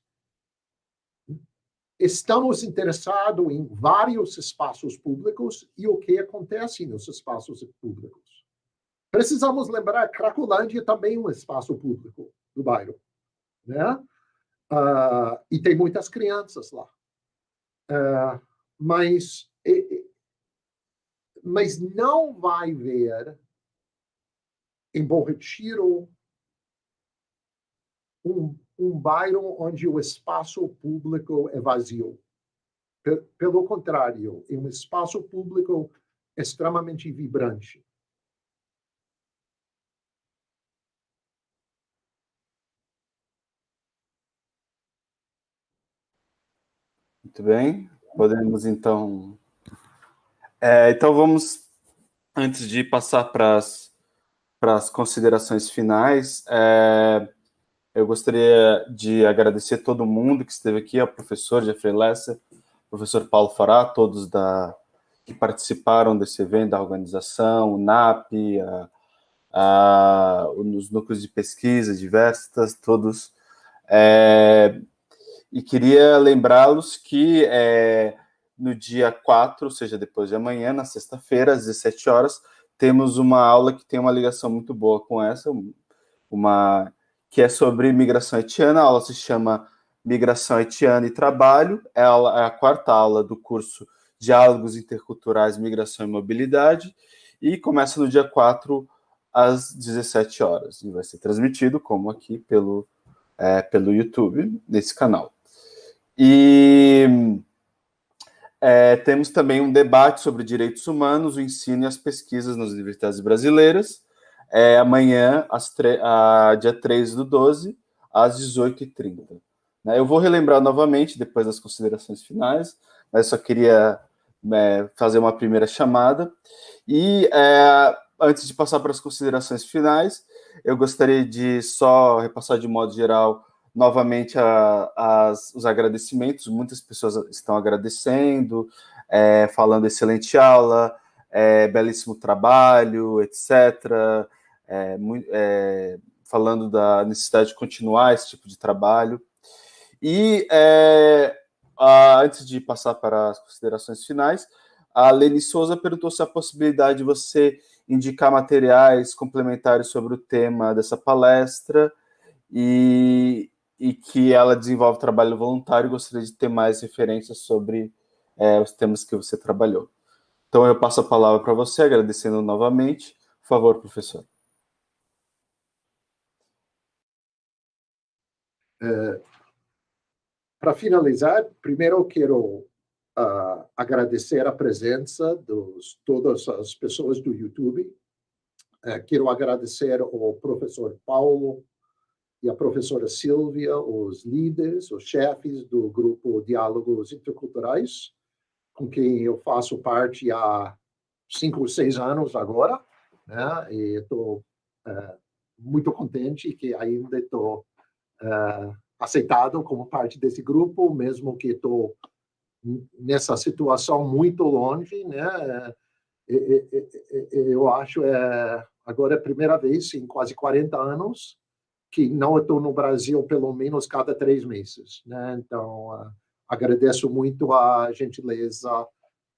[SPEAKER 3] estamos interessados em vários espaços públicos e o que acontece nos espaços públicos. Precisamos lembrar que Cracolândia também é um espaço público do bairro, né? E tem muitas crianças lá. Mas não vai ver em Bom Retiro um bairro onde o espaço público é vazio. Pelo contrário, é um espaço público extremamente vibrante.
[SPEAKER 2] Muito bem, podemos então... então vamos, antes de passar para as considerações finais, eu gostaria de agradecer todo mundo que esteve aqui, ao professor Jeffrey Lesser, professor Paulo Fará, todos que participaram desse evento, da organização, o NAP, os núcleos de pesquisa diversos, todos. E queria lembrá-los que no dia 4, ou seja, depois de amanhã, na sexta-feira, às 17 horas, temos uma aula que tem uma ligação muito boa com essa, que é sobre migração haitiana. A aula se chama Migração Haitiana e Trabalho, é a quarta aula do curso Diálogos Interculturais, Migração e Mobilidade, e começa no dia 4, às 17 horas, e vai ser transmitido, como aqui, pelo YouTube, nesse canal. E temos também um debate sobre direitos humanos, o ensino e as pesquisas nas universidades brasileiras, amanhã, dia 3/12, às 18h30. Eu vou relembrar novamente, depois das considerações finais, mas só queria fazer uma primeira chamada. E, antes de passar para as considerações finais, eu gostaria de só repassar de modo geral novamente os agradecimentos. Muitas pessoas estão agradecendo, falando excelente aula, belíssimo trabalho, etc., falando da necessidade de continuar esse tipo de trabalho. E antes de passar para as considerações finais, a Leni Souza perguntou se há possibilidade de você indicar materiais complementares sobre o tema dessa palestra, e que ela desenvolve trabalho voluntário, e gostaria de ter mais referências sobre os temas que você trabalhou. Então, eu passo a palavra para você, agradecendo novamente. Por favor, professor.
[SPEAKER 3] Para finalizar, primeiro eu quero agradecer a presença de todas as pessoas do YouTube. Quero agradecer ao professor Paulo e a professora Silvia, os líderes, os chefes do grupo Diálogos Interculturais, com quem eu faço parte há 5 ou 6 anos agora, né? E estou muito contente que ainda estou aceitado como parte desse grupo, mesmo que estou nessa situação muito longe, né? Eu acho agora é a primeira vez em quase 40 anos que não estou no Brasil pelo menos cada 3 meses, né? Então, agradeço muito a gentileza,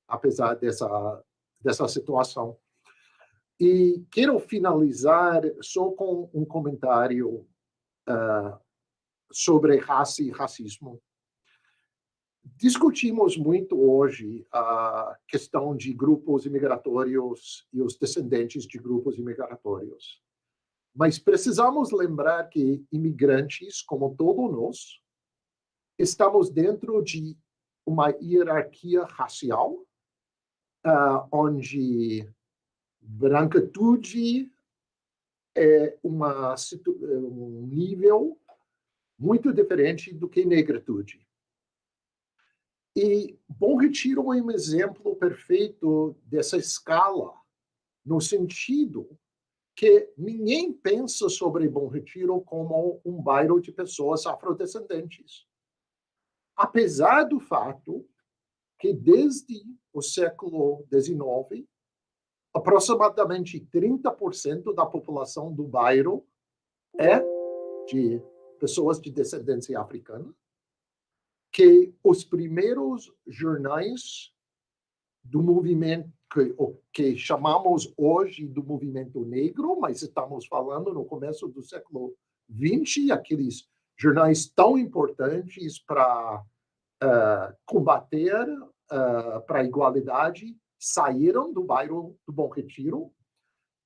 [SPEAKER 3] apesar dessa situação. E quero finalizar só com um comentário sobre raça e racismo. Discutimos muito hoje a questão de grupos imigratórios e os descendentes de grupos imigratórios. Mas precisamos lembrar que imigrantes, como todos nós, estamos dentro de uma hierarquia racial, onde branquitude é um nível muito diferente do que negritude. E Bom Retiro é um exemplo perfeito dessa escala, no sentido que ninguém pensa sobre Bom Retiro como um bairro de pessoas afrodescendentes. Apesar do fato que, desde o século XIX, aproximadamente 30% da população do bairro é de pessoas de descendência africana, que os primeiros jornais do movimento que chamamos hoje do movimento negro, mas estamos falando no começo do século XX, aqueles jornais tão importantes para combater para a igualdade, saíram do bairro do Bom Retiro.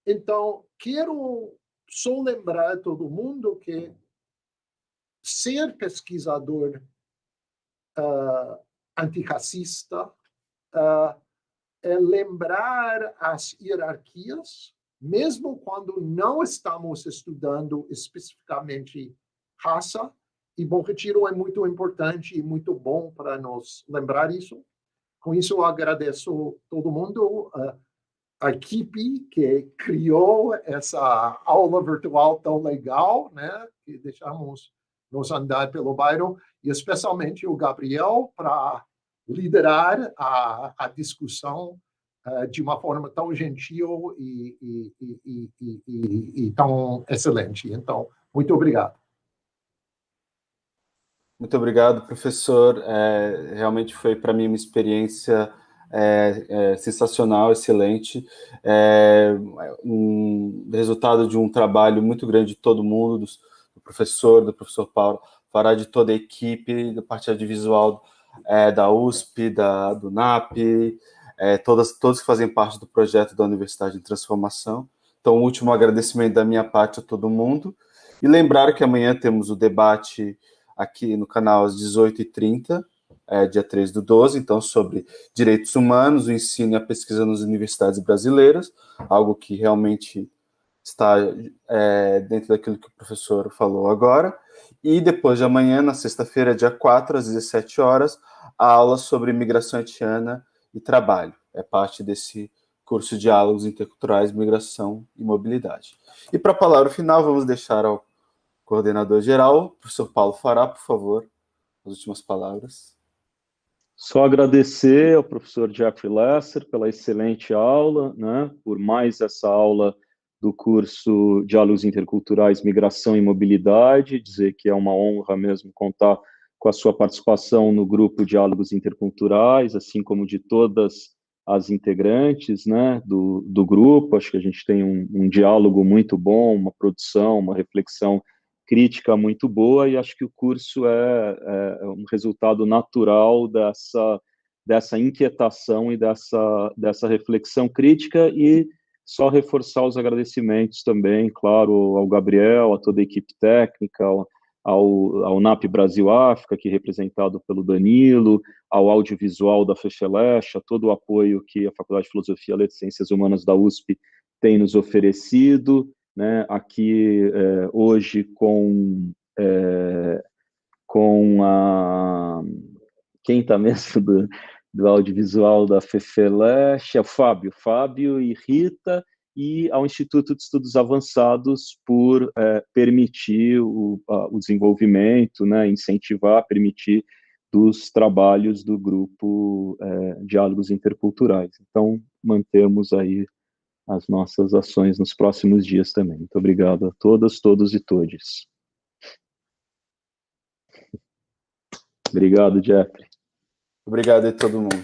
[SPEAKER 3] Então, quero só lembrar todo mundo que ser pesquisador antirracista é lembrar as hierarquias, mesmo quando não estamos estudando especificamente raça, e Bom Retiro é muito importante e muito bom para nos lembrar isso. Com isso, eu agradeço todo mundo, a equipe que criou essa aula virtual tão legal, né? Que deixamos nos andar pelo bairro, e especialmente o Gabriel para liderar a discussão de uma forma tão gentil e tão excelente. Então, muito obrigado.
[SPEAKER 2] Muito obrigado, professor. Realmente foi para mim uma experiência sensacional, excelente, um resultado de um trabalho muito grande de todo mundo, do professor Paulo, fará de toda a equipe, da parte audiovisual da USP, do NAP, todos que fazem parte do projeto da Universidade em Transformação. Então, o último agradecimento da minha parte a todo mundo, e lembrar que amanhã temos o debate aqui no canal às 18h30, dia 3/12, então, sobre direitos humanos, o ensino e a pesquisa nas universidades brasileiras, algo que realmente está dentro daquilo que o professor falou agora. E depois de amanhã, na sexta-feira, dia 4, às 17 horas, a aula sobre imigração haitiana e trabalho. É parte desse curso de Diálogos Interculturais, Migração e Mobilidade. E para a palavra final, vamos deixar ao coordenador-geral. Professor Paulo Fará, por favor, as últimas palavras.
[SPEAKER 1] Só agradecer ao professor Jeffrey Lesser pela excelente aula, né, por mais essa aula do curso Diálogos Interculturais, Migração e Mobilidade, dizer que é uma honra mesmo contar com a sua participação no grupo Diálogos Interculturais, assim como de todas as integrantes, né, do grupo. Acho que a gente tem um diálogo muito bom, uma produção, uma reflexão crítica muito boa, e acho que o curso é um resultado natural dessa inquietação e dessa reflexão crítica, e só reforçar os agradecimentos também, claro, ao Gabriel, a toda a equipe técnica, ao NAP Brasil África, que é representado pelo Danilo, ao audiovisual da FEFELESH, a todo o apoio que a Faculdade de Filosofia, Letras e Ciências Humanas da USP tem nos oferecido, né, aqui hoje com quem está mesmo do audiovisual da FEFELESH, é o Fábio e Rita, e ao Instituto de Estudos Avançados por permitir o desenvolvimento, né, incentivar, permitir dos trabalhos do grupo Diálogos Interculturais. Então, mantemos aí as nossas ações nos próximos dias também. Muito obrigado a todas, todos e todes. Obrigado, Jeffrey.
[SPEAKER 2] Obrigado a todo mundo.